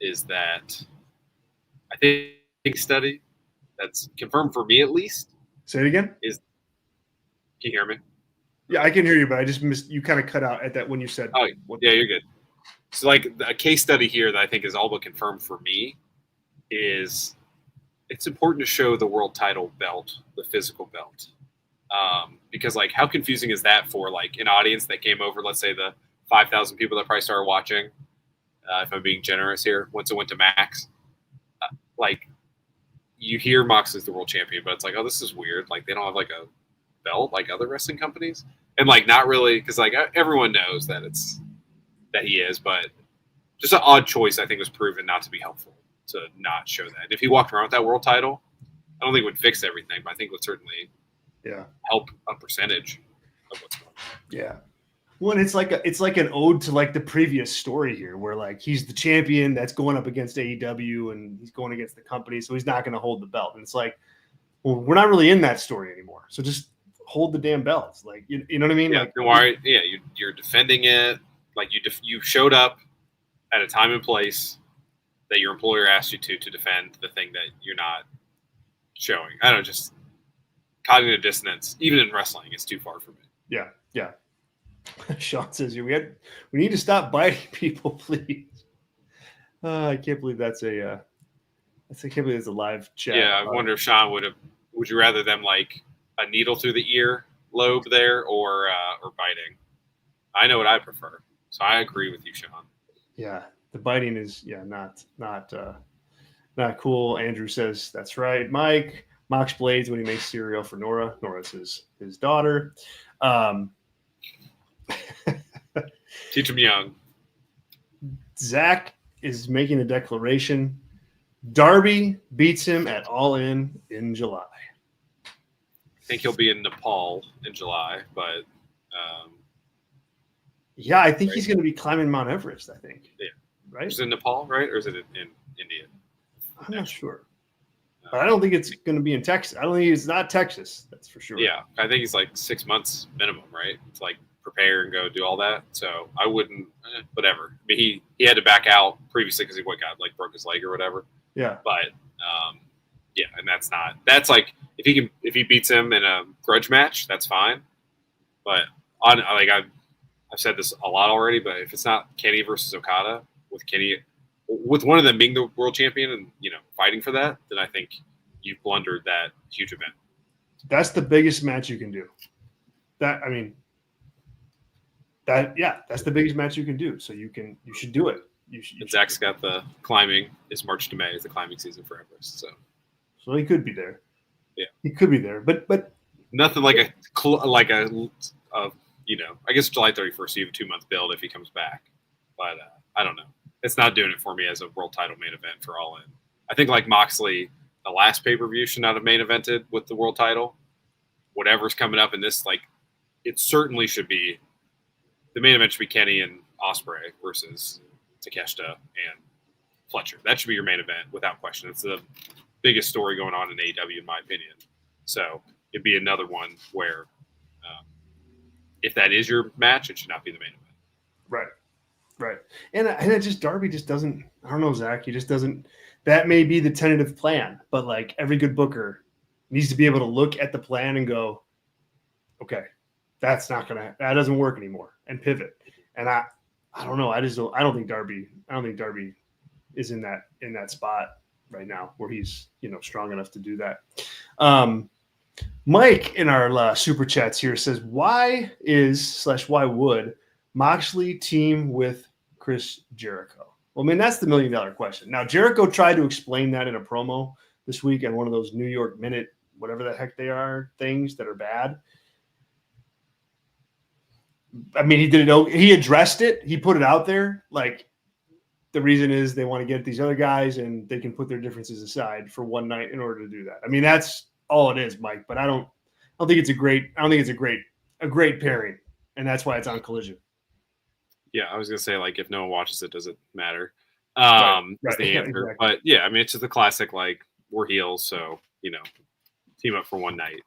is that I think study that's confirmed for me at least. Say it again. Can you hear me? Yeah, I can hear you, but I just missed. You kind of cut out at that when you said. Oh, yeah, you're good. So, like a case study here that I think is all but confirmed for me is it's important to show the world title belt, the physical belt, because like how confusing is that for like an audience that came over? Let's say the 5,000 people that probably started watching. If I'm being generous here, once it went to Max, like. You hear Mox is the world champion, but it's like, oh, this is weird. Like they don't have like a belt like other wrestling companies, and like not really because like everyone knows that he is, but just an odd choice. I think was proven not to be helpful to not show that. And if he walked around with that world title, I don't think it would fix everything, but I think it would certainly help a percentage of what's going on. Yeah. Well, and it's like an ode to like the previous story here, where like he's the champion that's going up against AEW and he's going against the company, so he's not going to hold the belt. And it's like, well, we're not really in that story anymore, so just hold the damn belts. Like you know what I mean? Yeah, like, why? Yeah, you're defending it. Like you showed up at a time and place that your employer asked you to defend the thing that you're not showing. I don't know, just cognitive dissonance, even in wrestling, is too far for me. Yeah. Sean says we need to stop biting people, please. I can't believe that's a live chat. Yeah, I wonder if Sean would you rather them like a needle through the ear lobe there or biting? I know what I prefer, so I agree with you, Sean. Yeah, the biting is not cool. Andrew says that's right. Mike Mox blades when he makes cereal for Nora. Nora's his daughter. Teach him young. Zach is making a declaration. Darby beats him at All In July. I think he'll be in Nepal in July, but yeah, I think he's going to be climbing Mount Everest. I think. Yeah. Right. Is it in Nepal, right, or is it in India? I'm not sure. But I don't think it's going to be in Texas. I don't think it's not Texas. That's for sure. Yeah, I think he's like 6 months minimum, right? It's like prepare and go do all that. So I wouldn't, whatever. I mean, he had to back out previously because he broke his leg or whatever. Yeah. But yeah, and that's like if he beats him in a grudge match, that's fine. But I've said this a lot already, but if it's not Kenny versus Okada with one of them being the world champion and fighting for that, then I think you've blundered that huge event. That's the biggest match you can do. That's the biggest match you can do. So you should do it. And Zach's got the climbing. Is March to May is the climbing season for Everest. So he could be there. Yeah, he could be there, but nothing like a I guess July 31st, you have a 2-month build if he comes back. But I don't know. It's not doing it for me as a world title main event for All In. I think like Moxley, the last pay-per-view should not have main evented with the world title. Whatever's coming up in this, like, it certainly should be the main event should be Kenny and Ospreay versus Takeshita and Fletcher. That should be your main event without question. It's the biggest story going on in AEW, in my opinion. So it'd be another one where if that is your match, it should not be the main event. Right. And it just, Darby just doesn't, I don't know, Zach, he just doesn't, that may be the tentative plan, but like every good booker needs to be able to look at the plan and go, okay, that doesn't work anymore, and pivot. And I don't know. I don't think Darby is in that spot right now where he's, strong enough to do that. Mike in our super chats here says, why would Moxley team with Chris Jericho? Well, I mean, that's the $1 million question. Now, Jericho tried to explain that in a promo this week on one of those New York Minute, whatever the heck they are, things that are bad. I mean, he did it. He addressed it. He put it out there. Like, the reason is they want to get these other guys and they can put their differences aside for one night in order to do that. I mean, that's all it is, Mike. But I don't think it's a great pairing, and that's why it's on Collision. Yeah, I was gonna say, like, if no one watches it, does it matter? Right. That's the answer. Exactly. But yeah, I mean, it's just the classic, like, we're heels, so team up for one night.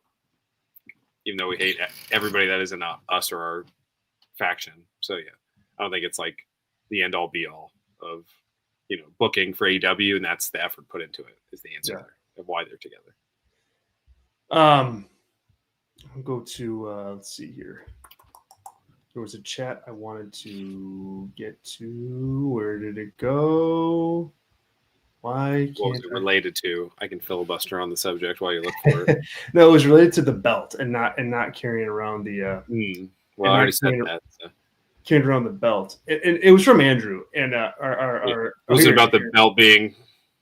Even though we hate everybody that isn't us or our faction. So yeah, I don't think it's like the end all be all of booking for AEW, and that's the effort put into it is the answer of why they're together. I'll go to let's see here. There was a chat I wanted to get to. Where did it go? Why can't what was it related to? I can filibuster on the subject while you look for it. No, it was related to the belt and not carrying around the. Well, I already said that. So. Carrying around the belt, and it was from Andrew. And our was it about the belt being?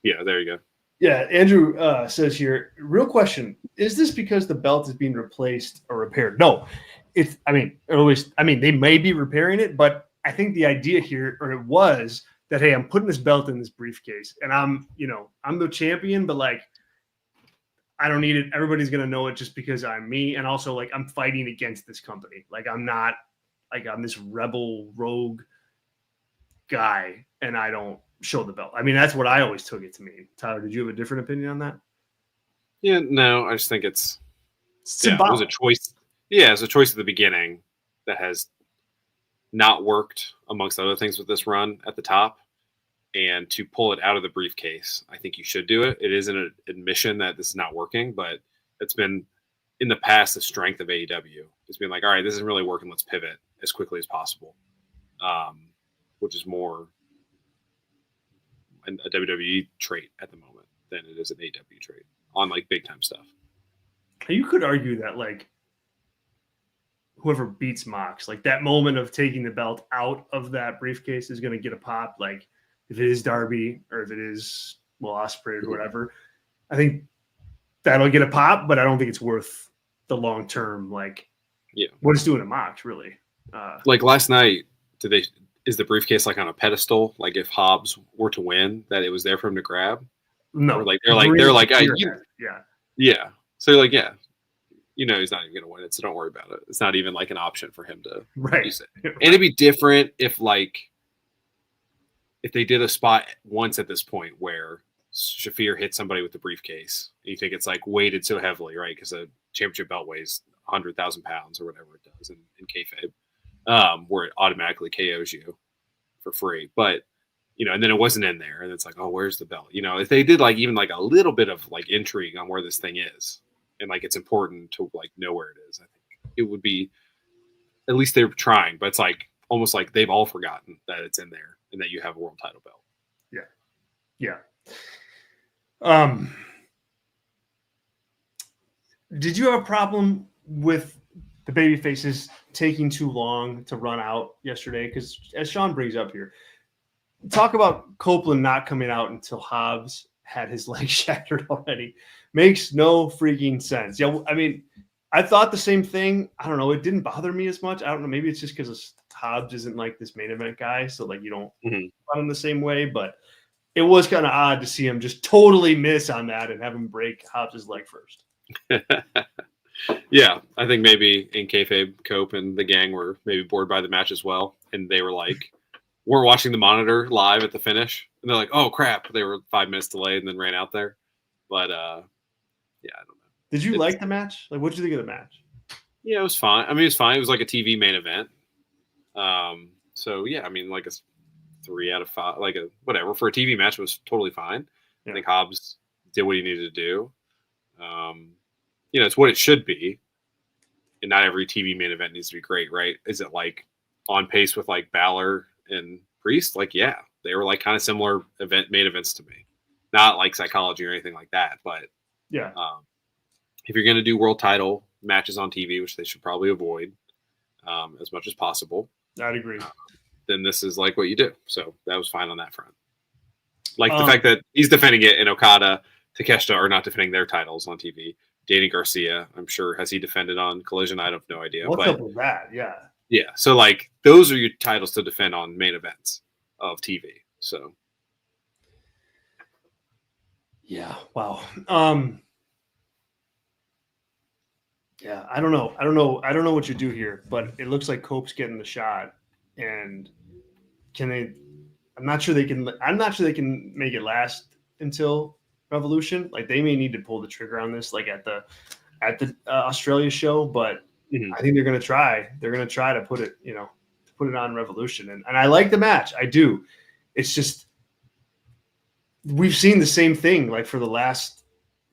Yeah, there you go. Yeah, Andrew says here. Real question: is this because the belt is being replaced or repaired? No, it's. I mean, they may be repairing it, but I think the idea here, or it was that, hey, I'm putting this belt in this briefcase, and I'm the champion, but like, I don't need it. Everybody's gonna know it just because I'm me, and also like I'm fighting against this company. Like I'm not, like I'm this rebel rogue guy, and I don't show the belt. I mean, that's what I always took it to mean. Tyler, did you have a different opinion on that? Yeah, no, I just think it was a choice. Yeah, it's a choice at the beginning that has not worked amongst other things with this run at the top. And to pull it out of the briefcase, I think you should do it. It is an admission that this is not working, but it's been in the past the strength of AEW. It's been like, all right, this isn't really working. Let's pivot as quickly as possible, which is more a WWE trait at the moment than it is an AEW trait on like big time stuff. You could argue that like whoever beats Mox, like that moment of taking the belt out of that briefcase is going to get a pop. Like if it is Darby or if it is Ospreay or whatever, I think that'll get a pop, but I don't think it's worth the long term. Like, what it's doing to Mox, really. Like last night, is the briefcase like on a pedestal? Like if Hobbs were to win, that it was there for him to grab? No, or like they're like, yeah. So you're like, yeah, he's not even going to win it, so don't worry about it. It's not even like an option for him to use it. And it'd be different if they did a spot once at this point where Shafir hit somebody with the briefcase. You think it's like weighted so heavily, right? Because a championship belt weighs 100,000 pounds or whatever it does in kayfabe, where it automatically KOs you for free. But and then it wasn't in there, and it's like, oh, where's the belt? If they did like even like a little bit of like intrigue on where this thing is, and like it's important to like know where it is, I think it would be. At least they're trying, but it's like almost like they've all forgotten that it's in there and that you have a world title belt. Yeah. Did you have a problem with the baby faces taking too long to run out yesterday? Because as Sean brings up here, talk about Copeland not coming out until Hobbs had his leg shattered already. Makes no freaking sense. Yeah, I mean, I thought the same thing. I don't know. It didn't bother me as much. I don't know. Maybe it's just because Hobbs isn't like this main event guy, so like you don't about him the same way. But it was kind of odd to see him just totally miss on that and have him break Hobbs' leg first. Yeah, I think maybe in kayfabe, Cope and the gang were maybe bored by the match as well, and they were like, weren't watching the monitor live at the finish, and they're like, "Oh crap!" They were 5 minutes delayed and then ran out there. But yeah, I don't know. Did you like the match? Like, what did you think of the match? Yeah, it was fine. I mean, it was fine. It was like a TV main event. So yeah, I mean, like a 3 out of 5, like a whatever for a TV match was totally fine. Yeah. I think Hobbs did what he needed to do. It's what it should be. And not every TV main event needs to be great, right? Is it like on pace with like Balor and Priest? Like, yeah, they were like kind of similar main events to me. Not like Psychology or anything like that, but yeah. If you're going to do world title matches on TV, which they should probably avoid as much as possible, I'd agree. Then this is like what you do. So that was fine on that front. Like the fact that he's defending it and Okada, Takeshita are not defending their titles on TV. Danny Garcia, I'm sure, has he defended on Collision? I have no idea. What's up with that? Yeah. Yeah. So like those are your titles to defend on main events of TV. So. Yeah. Wow. Yeah, I don't know what you do here, but it looks like Cope's getting the shot, and I'm not sure they can make it last until Revolution. Like they may need to pull the trigger on this, like at the Australia show, but I think they're going to try. They're going to try to put it on Revolution, and I like the match. I do. It's just we've seen the same thing like for the last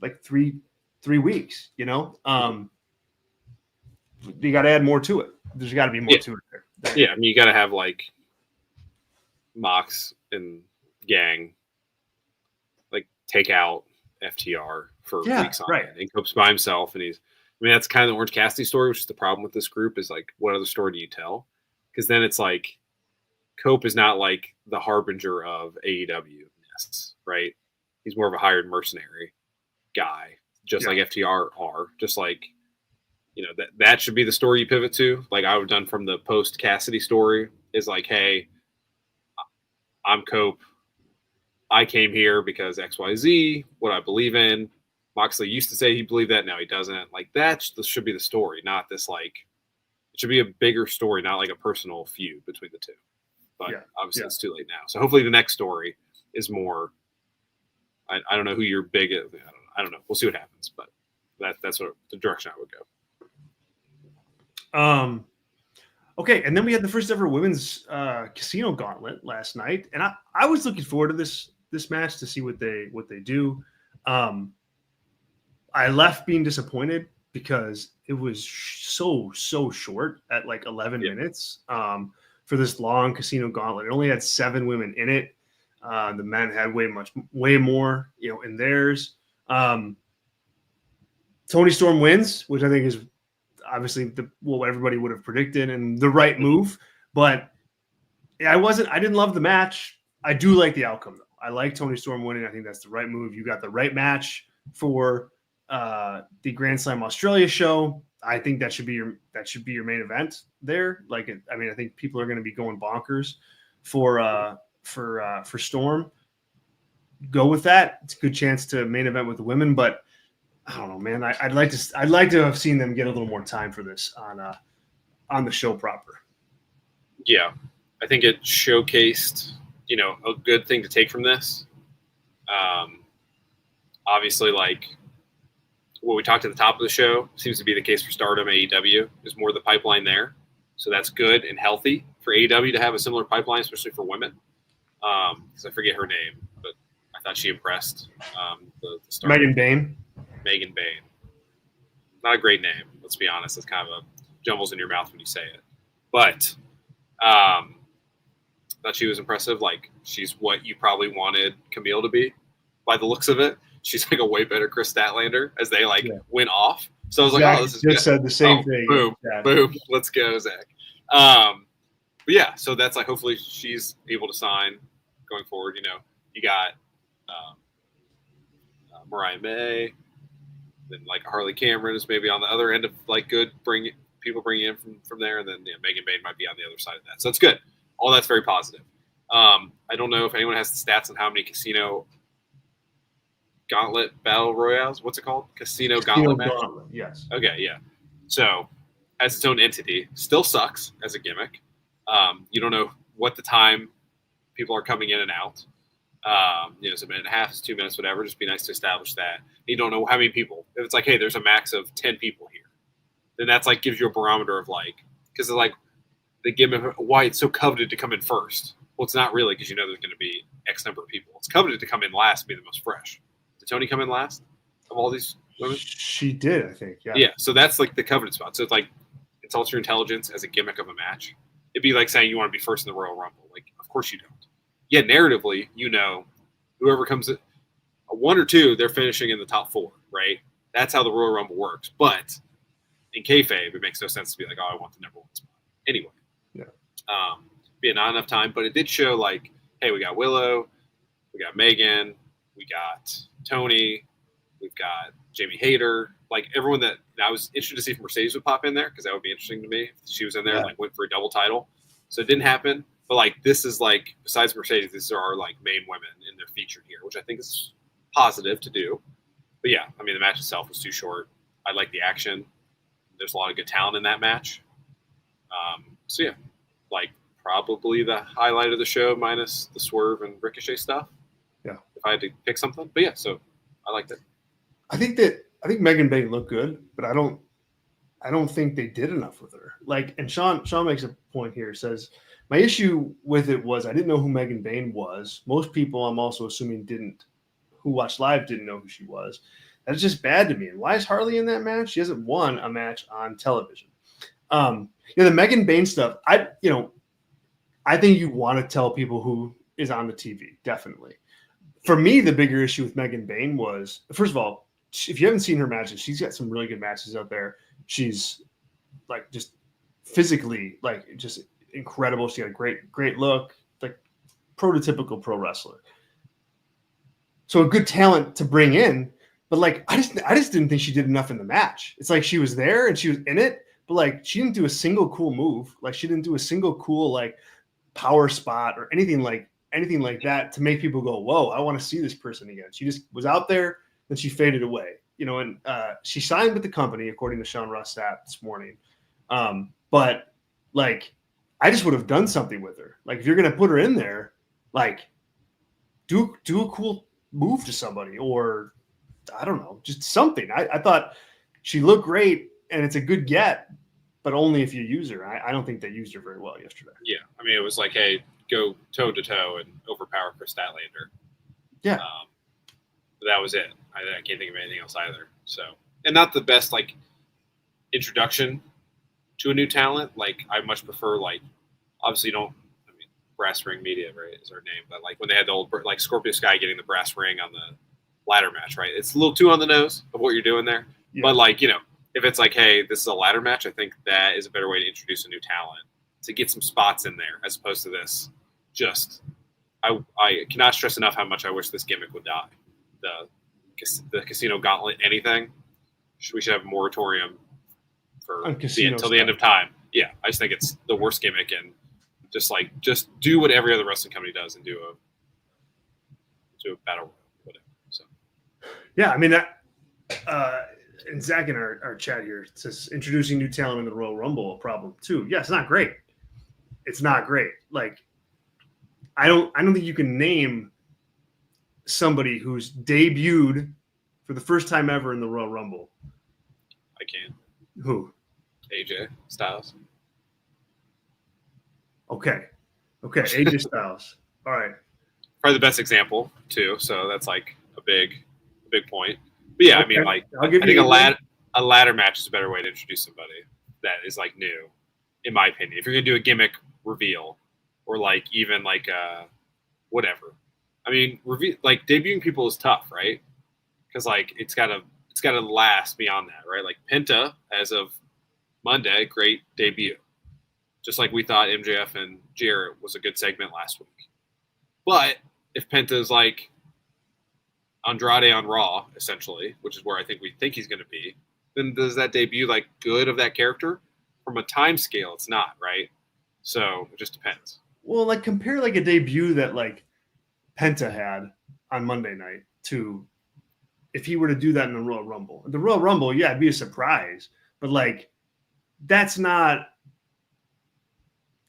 like three weeks. You got to add more to it. There's got to be more to it there. Yeah, I mean, you got to have like Mox and gang like take out FTR for weeks on it. And Cope's by himself, and that's kind of the Orange Cassidy story, which is the problem with this group is like, what other story do you tell? Because then it's like Cope is not like the harbinger of AEW, right? He's more of a hired mercenary guy, just like FTR are, just like. That should be the story you pivot to. Like I would have done from the post Cassidy story is like, hey, I'm Cope. I came here because XYZ, what I believe in. Moxley used to say he believed that. Now he doesn't. Like that should be the story, not this like, it should be a bigger story, not like a personal feud between the two. But obviously it's too late now. So hopefully the next story is more, I don't know who you're big at. I don't know. We'll see what happens, but that's what the direction I would go. Okay, and then we had the first ever women's casino gauntlet last night, and I was looking forward to this match to see what they do. I left being disappointed because it was so short at like 11 minutes for this long casino gauntlet. It only had 7 women in it. The men had way more, in theirs. Toni Storm wins, which I think is obviously what everybody would have predicted and the right move, but I didn't love the match. I do like the outcome though. I like Toni Storm winning. I think that's the right move. You got the right match for the Grand Slam Australia show. I think that should be your main event there. Like, I think people are going to be going bonkers for Storm. Go with that. It's a good chance to main event with the women, but I don't know, man. I'd like to have seen them get a little more time for this on the show proper. Yeah, I think it showcased, a good thing to take from this. Obviously, like what we talked at the top of the show seems to be the case for Stardom. AEW is more the pipeline there, so that's good and healthy for AEW to have a similar pipeline, especially for women. Because I forget her name, but I thought she impressed. The Megan Bane. Megan Bane. Not a great name, let's be honest. It's kind of a jumbles in your mouth when you say it. But thought she was impressive. Like, she's what you probably wanted Camille to be by the looks of it. She's like a way better Chris Statlander as they went off. So I was like, Zach this is just good. Said the same thing. Boom. Let's go, Zach. But yeah, so that's like hopefully she's able to sign going forward. You got Mariah May. Then like Harley Cameron is maybe on the other end of like good bringing in from there, and then Megan Bane might be on the other side of that. So that's good. All that's very positive. I don't know if anyone has the stats on how many Casino Gauntlet Battle Royales. What's it called? Casino Gauntlet match? Yes. Okay, yeah. So as its own entity, still sucks as a gimmick. You don't know what the time people are coming in and out. It's a minute and a half, it's 2 minutes, whatever. Just be nice to establish that. You don't know how many people. If it's like, hey, there's a max of 10 people here, then that's like gives you a barometer of like, because like the gimmick, why it's so coveted to come in first. Well, it's not really, because you know there's going to be X number of people. It's coveted to come in last, be the most fresh. Did Tony come in last of all these women? She did, I think. Yeah. Yeah. So that's like the coveted spot. So it's like insults your intelligence as a gimmick of a match. It'd be like saying you want to be first in the Royal Rumble. Like, of course you don't. Yeah, narratively, whoever comes in, 1 or 2, they're finishing in the top 4, right? That's how the Royal Rumble works. But in kayfabe, it makes no sense to be like, oh, I want the number 1 spot. Anyway. Yeah. Be not enough time, but it did show like, hey, we got Willow, we got Megan, we got Tony, we've got Jamie Hayter, like everyone that I was interested to see if Mercedes would pop in there, because that would be interesting to me if she was in there and like went for a double title. So it didn't happen. But like this is like, besides Mercedes, these are our like main women in their feature here, which I think is positive to do. But yeah, I mean the match itself was too short. I like the action. There's a lot of good talent in that match. So yeah, like probably the highlight of the show minus the Swerve and Ricochet stuff. Yeah. If I had to pick something. But yeah, so I liked it. I think Megan Bane looked good, but I don't think they did enough with her. Like, and Sean makes a point here, says, my issue with it was I didn't know who Megan Bane was. Most people, I'm also assuming, who watched live didn't know who she was. That's just bad to me. And why is Harley in that match? She hasn't won a match on television. The Megan Bane stuff, I think you want to tell people who is on the TV, definitely. For me, the bigger issue with Megan Bane was, first of all, if you haven't seen her matches, she's got some really good matches out there. She's like just physically, like just incredible. She got a great look, like prototypical pro wrestler. So a good talent to bring in, but like I just didn't think she did enough in the match. It's like she was there and she was in it, but like she didn't do a single cool move. Like she didn't do a single cool like power spot or anything like that to make people go, whoa, I want to see this person again. She just was out there, then she faded away. And she signed with the company, according to Sean Ross Sapp this morning. But like, I just would have done something with her. Like, if you're going to put her in there, like, do a cool move to somebody, or I don't know, just something. I thought she looked great, and it's a good get, but only if you use her. I don't think they used her very well yesterday. Yeah, I mean, it was like, hey, go toe to toe and overpower Chris Statlander. Yeah. But that was it. I can't think of anything else either. So, and not the best like introduction to a new talent. Like I much prefer like, obviously Brass Ring Media, right, is her name. But like when they had the old like Scorpio Sky getting the brass ring on the ladder match, right? It's a little too on the nose of what you're doing there. Yeah. But like, if it's like, hey, this is a ladder match, I think that is a better way to introduce a new talent, to get some spots in there, as opposed to this. Just, I cannot stress enough how much I wish this gimmick would die. The Casino Gauntlet, anything. We should have a moratorium until the end of time. Yeah, I just think it's the worst gimmick, and just do what every other wrestling company does and do a battle, whatever. So, yeah, I mean that. And Zach in our chat here says introducing new talent in the Royal Rumble a problem too. Yeah, it's not great. It's not great. Like, I don't think you can name somebody who's debuted for the first time ever in the Royal Rumble. I can. Who? AJ Styles. Okay. AJ Styles. All right. Probably the best example too. So that's like a big point. But yeah, okay. I mean, like, I think a ladder match is a better way to introduce somebody that is like new, in my opinion. If you're gonna do a gimmick reveal, or like even like whatever. I mean, like debuting people is tough, right? Because like it's gotta last beyond that, right? Like Penta, as of Monday, great debut. Just like we thought MJF and Jarrett was a good segment last week. But if Penta's like Andrade on Raw, essentially, which is where I think we think he's going to be, then does that debut like good of that character? From a time scale, it's not, right? So it just depends. Well, like compare like a debut that like Penta had on Monday night to if he were to do that in the Royal Rumble. The Royal Rumble, yeah, it'd be a surprise, but like that's not.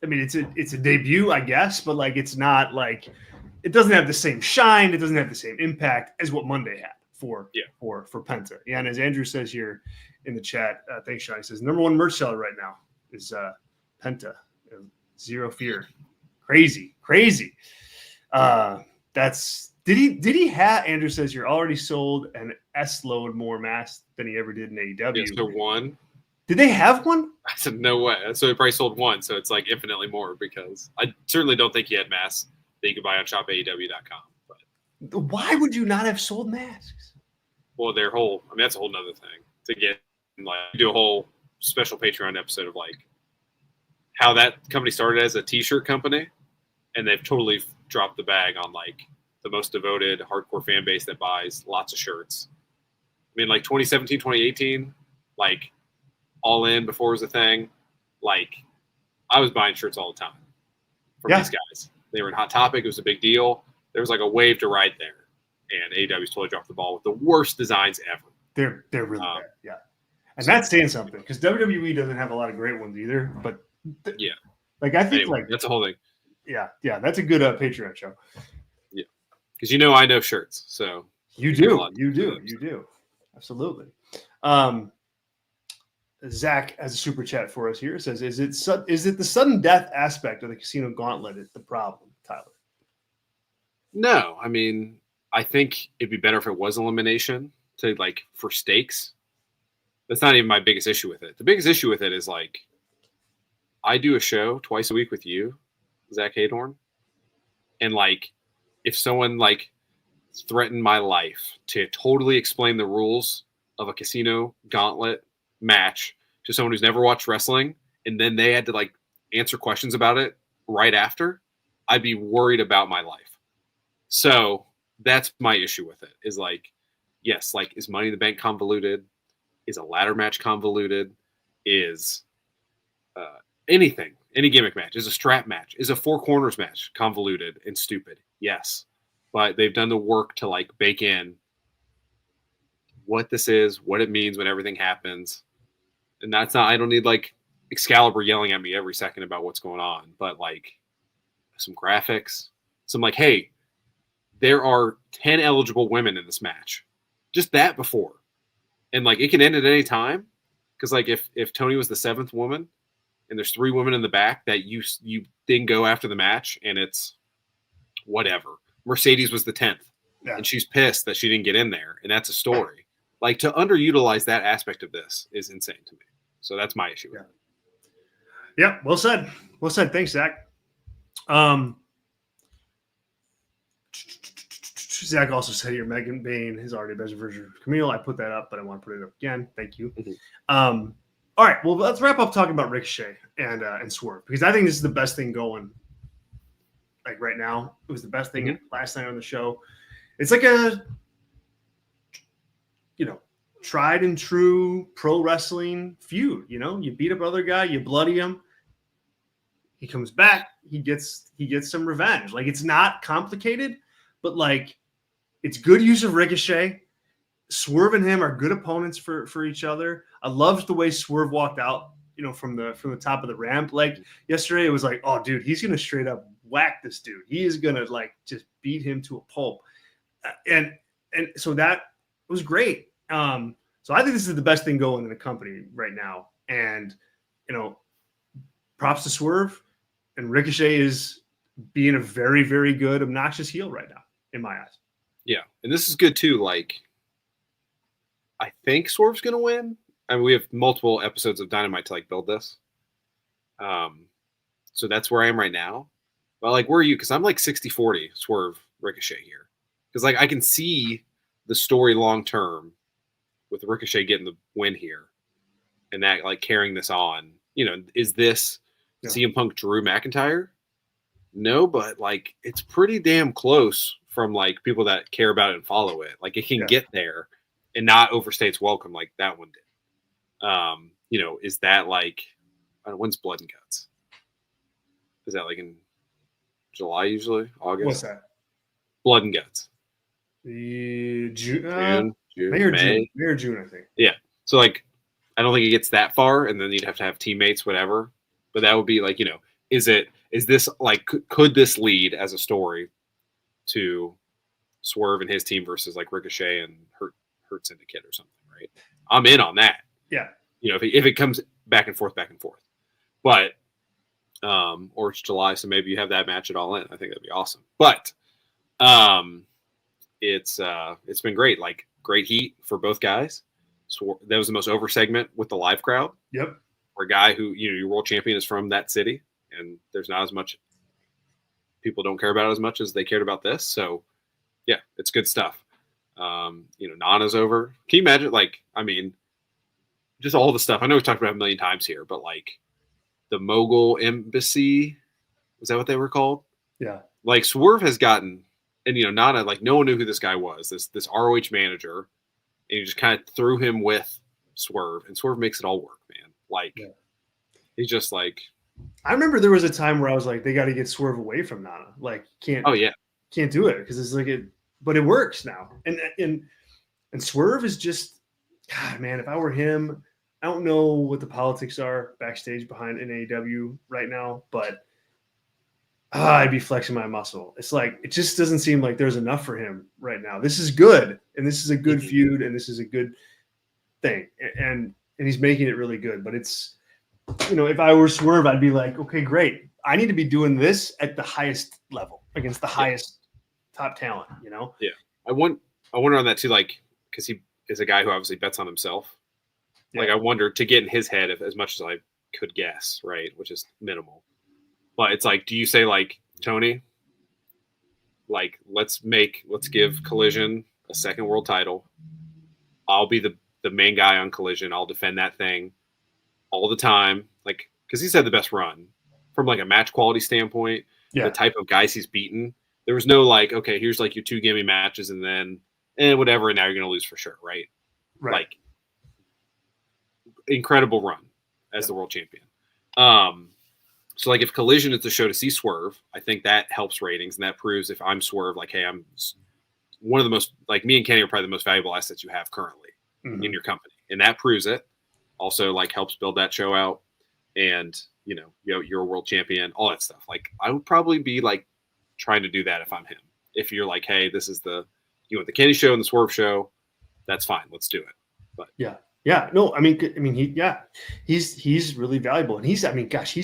I mean, it's a debut, I guess, but like it's not like it doesn't have the same shine, it doesn't have the same impact as what Monday had for Penta. Yeah, and as Andrew says here in the chat, thanks, Sean. He says number one merch seller right now is Penta. Zero fear. Crazy. That's did he have Andrew says you're already sold an S load more masks than he ever did in AEW. Yeah, so one. Did they have one? I said no way. So he probably sold one, so it's like infinitely more because I certainly don't think he had masks that you could buy on shopaew.com. But why would you not have sold masks? Well, their whole that's a whole nother thing to get like do a whole special Patreon episode of like how that company started as a t-shirt company and they've totally dropped the bag on like the most devoted hardcore fan base that buys lots of shirts. I mean, like 2017, 2018, like All In before it was a thing, like I was buying shirts all the time from these guys. They were in Hot Topic. It was a big deal. There was like a wave to ride there. And AEW's totally dropped the ball with the worst designs ever. They're really bad, yeah. And that's saying something because WWE doesn't have a lot of great ones either. But yeah, like I think anyway, like that's a whole thing. Yeah, that's a good Patreon show. Yeah, because I know shirts, so you do, absolutely. Zach has a super chat for us here. It says, "Is it the sudden death aspect of the Casino Gauntlet is the problem, Tyler?" No, I mean, I think it'd be better if it was elimination to like for stakes. That's not even my biggest issue with it. The biggest issue with it is like, I do a show twice a week with you, Zach Haydorn, and like, if someone like threatened my life to totally explain the rules of a Casino Gauntlet match to someone who's never watched wrestling, and then they had to like answer questions about it right after, I'd be worried about my life. So that's my issue with it is like, yes, like is Money in the Bank convoluted? Is a ladder match convoluted? Is anything, any gimmick match? Is a strap match? Is a four corners match convoluted and stupid? Yes. But they've done the work to like bake in what this is, what it means when everything happens. And that's not, I don't need like Excalibur yelling at me every second about what's going on, but like some graphics, some like, hey, there are 10 eligible women in this match. Just that before. And like it can end at any time. Because like if Tony was the seventh woman and there's 3 women in the back that you then go after the match and it's whatever. Mercedes was the 10th. Yeah. And she's pissed that she didn't get in there. And that's a story. Like to underutilize that aspect of this is insane to me. So that's my issue. Yeah. Well said. Well said. Thanks, Zach. Zach also said here, Megan Bane is already a better version of Camille. I put that up, but I want to put it up again. Thank you. Mm-hmm. All right. Well, let's wrap up talking about Ricochet and Swerve because I think this is the best thing going. Like right now, it was the best thing last night on the show. It's like a, tried and true pro wrestling feud. You beat up other guy, you bloody him. He comes back, he gets some revenge. Like it's not complicated, but like it's good use of Ricochet. Swerve and him are good opponents for each other. I loved the way Swerve walked out, from the top of the ramp. Like yesterday, it was like, oh, dude, he's gonna straight up whack this dude. He is gonna like just beat him to a pulp, and so that was great. So I think this is the best thing going in the company right now, and props to Swerve, and Ricochet is being a very, very good, obnoxious heel right now in my eyes. Yeah, and this is good too. Like, I think Swerve's gonna win. I mean, we have multiple episodes of Dynamite to like build this. So that's where I am right now. But like, where are you? Because I'm like 60-40 Swerve Ricochet here. Because like I can see the story long term with Ricochet getting the win here, and that like carrying this on. Is this CM Punk Drew McIntyre? No, but like it's pretty damn close from like people that care about it and follow it. Like it can Yeah. get there and not overstay its welcome like that one did. You know, is that like when's Blood and Guts? Is that like in July usually? August? What's that? Blood and Guts. The June, May May or June, I think. Yeah. So like, I don't think it gets that far, and then you'd have to have teammates, whatever. But that would be like, you know, is this like, could this lead as a story to Swerve and his team versus like Ricochet and Hurt Syndicate or something, right? I'm in on that. Yeah. You know, if it comes back and forth, but or it's July, so maybe you have that match at All In. I think that'd be awesome. But it's been great, like great heat for both guys. So that was the most over segment with the live crowd. Yep. For a guy who, you know, your world champion is from that city, and there's not as much people don't care about it as much as they cared about this. So yeah, it's good stuff. You know, Nana's over. Can you imagine? Like, I mean, just all the stuff. I know we've talked about it a million times here, but like the Mogul Embassy, was that what they were called? Yeah. Like Swerve has gotten, and you know, Nana, like no one knew who this guy was. This ROH manager. And you just kind of threw him with Swerve, and Swerve makes it all work, man. Like, he's just like. I remember there was a time where I was like, they got to get Swerve away from Nana. Like, can't do it because it's like but it works now. And Swerve is just, God, man. If I were him, I don't know what the politics are backstage behind an AEW right now, but I'd be flexing my muscle. It's like, it just doesn't seem like there's enough for him right now. This is good. And this is a good feud. And this is a good thing. And he's making it really good, but it's, you know, if I were Swerve, I'd be like, okay, great. I need to be doing this at the highest level against the highest top talent, you know? Yeah. I wonder on that too, like, cause he is a guy who obviously bets on himself. Yeah. Like I wonder to get in his head as much as I could guess, right. Which is minimal. But it's like, do you say like, Tony, like, let's give Collision a second world title. I'll be the main guy on Collision. I'll defend that thing all the time. Like, because he's had the best run from like a match quality standpoint, the type of guys he's beaten. There was no like, okay, here's like your 2 gimme matches and then whatever, and now you're going to lose for sure, right? Like, incredible run as the world champion. So, like, if Collision is the show to see Swerve, I think that helps ratings, and that proves if I'm Swerve, like, hey, I'm one of the most, like, me and Kenny are probably the most valuable assets you have currently in your company, and that proves it. Also, like, helps build that show out, and, you know, you're a world champion, all that stuff. Like, I would probably be, like, trying to do that if I'm him. If you're like, hey, this is you want the Kenny show and the Swerve show, that's fine. Let's do it. But yeah, no, I mean, he's really valuable, and he's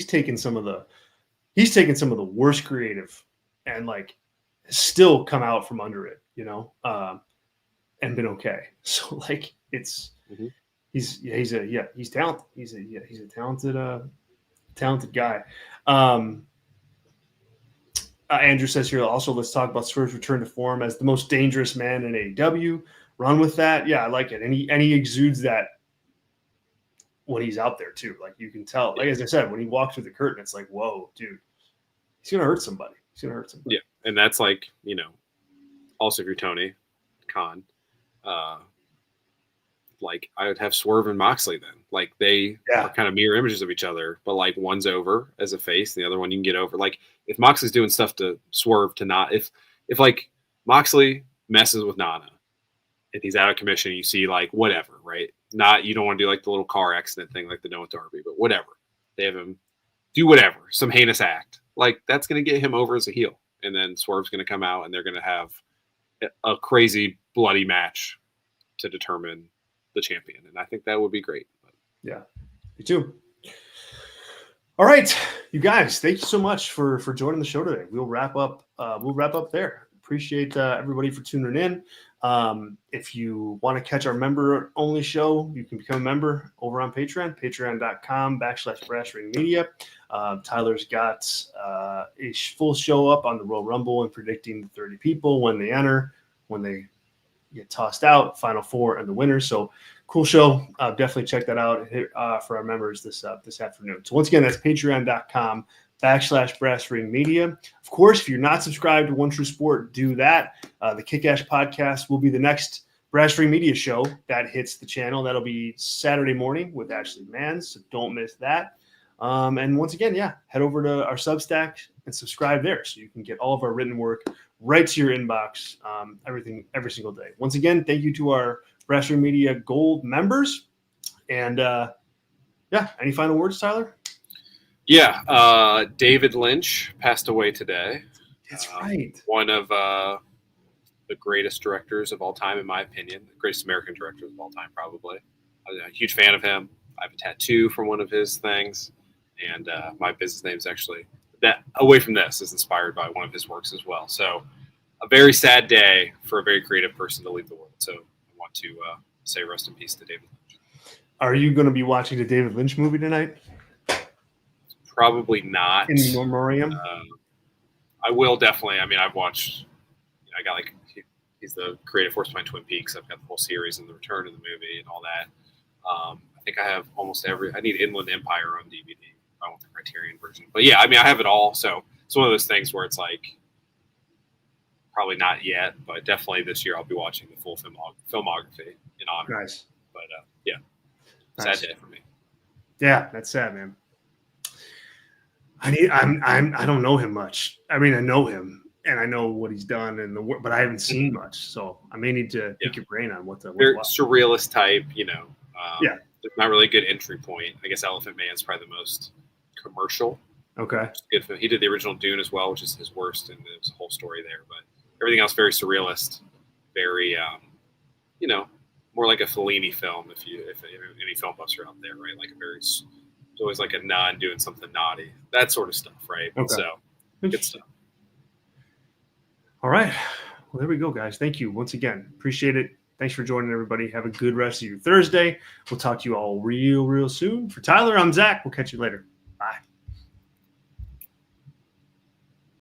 taken some of the worst creative, and like still come out from under it, you know, and been okay. So like it's he's talented. He's a talented guy. Andrew says here also, let's talk about Swerve's return to form as the most dangerous man in AEW. Run with that. Yeah, I like it. And he exudes that when he's out there too. Like you can tell, like, as I said, when he walks through the curtain, it's like, whoa, dude, he's going to hurt somebody. Yeah. And that's like, you know, also if you're Tony Khan, like I would have Swerve and Moxley then. Like they are kind of mirror images of each other, but like one's over as a face and the other one you can get over. Like if Moxley's doing stuff to Swerve to not, if like Moxley messes with Nana, if he's out of commission, you see like whatever, right? Not, you don't want to do like the little car accident thing like the Noah Darby, but whatever. They have him do whatever, some heinous act. Like that's going to get him over as a heel. And then Swerve's going to come out and they're going to have a crazy bloody match to determine the champion. And I think that would be great. But. Yeah, me too. All right, you guys, thank you so much for joining the show today. We'll wrap up there. Appreciate everybody for tuning in. If you want to catch our member only show, you can become a member over on Patreon, patreon.com/BrassRingMedia. Tyler's got a full show up on the Royal Rumble and predicting the 30 people when they enter, when they get tossed out, Final Four and the winners. So cool show. Definitely check that out for our members this afternoon. So once again, that's /Brass Ring Media. Of course, if you're not subscribed to One True Sport, do that. The Kick-Ass podcast will be the next Brass Ring Media show that hits the channel. That'll be Saturday morning with Ashley Manns, so don't miss that. And once again, head over to our Substack and subscribe there so you can get all of our written work right to your inbox, everything every single day. Once again, thank you to our Brass Ring Media Gold members. And any final words, Tyler? Yeah, David Lynch passed away today. That's right. One of the greatest directors of all time, in my opinion. The greatest American directors of all time, probably. I'm a huge fan of him. I have a tattoo from one of his things. And my business name is actually, that away from this, is inspired by one of his works as well. So a very sad day for a very creative person to leave the world. So I want to say rest in peace to David Lynch. Are you going to be watching the David Lynch movie tonight? Probably not. In memoriam? I will definitely. I mean, I've watched, I got he's the creative force behind Twin Peaks. I've got the whole series and the return of the movie and all that. I think I have almost I need Inland Empire on DVD. I want the Criterion version. But yeah, I mean, I have it all. So it's one of those things where it's like, probably not yet, but definitely this year I'll be watching the full filmography in honor. Nice. But sad day for me. Yeah, that's sad, man. I don't know him much. I mean, I know him and I know what he's done and but I haven't seen much. So I may need to pick your brain on they're surrealist type, There's not really a good entry point. I guess Elephant Man's probably the most commercial. Okay. Good film. He did the original Dune as well, which is his worst, and there's a whole story there. But everything else very surrealist, very more like a Fellini film. If any film buffs are out there, right? Like it's always like a nun doing something naughty, that sort of stuff, right? Okay. So good stuff. All right. Well, there we go, guys. Thank you once again. Appreciate it. Thanks for joining, everybody. Have a good rest of your Thursday. We'll talk to you all real soon. For Tyler, I'm Zach. We'll catch you later.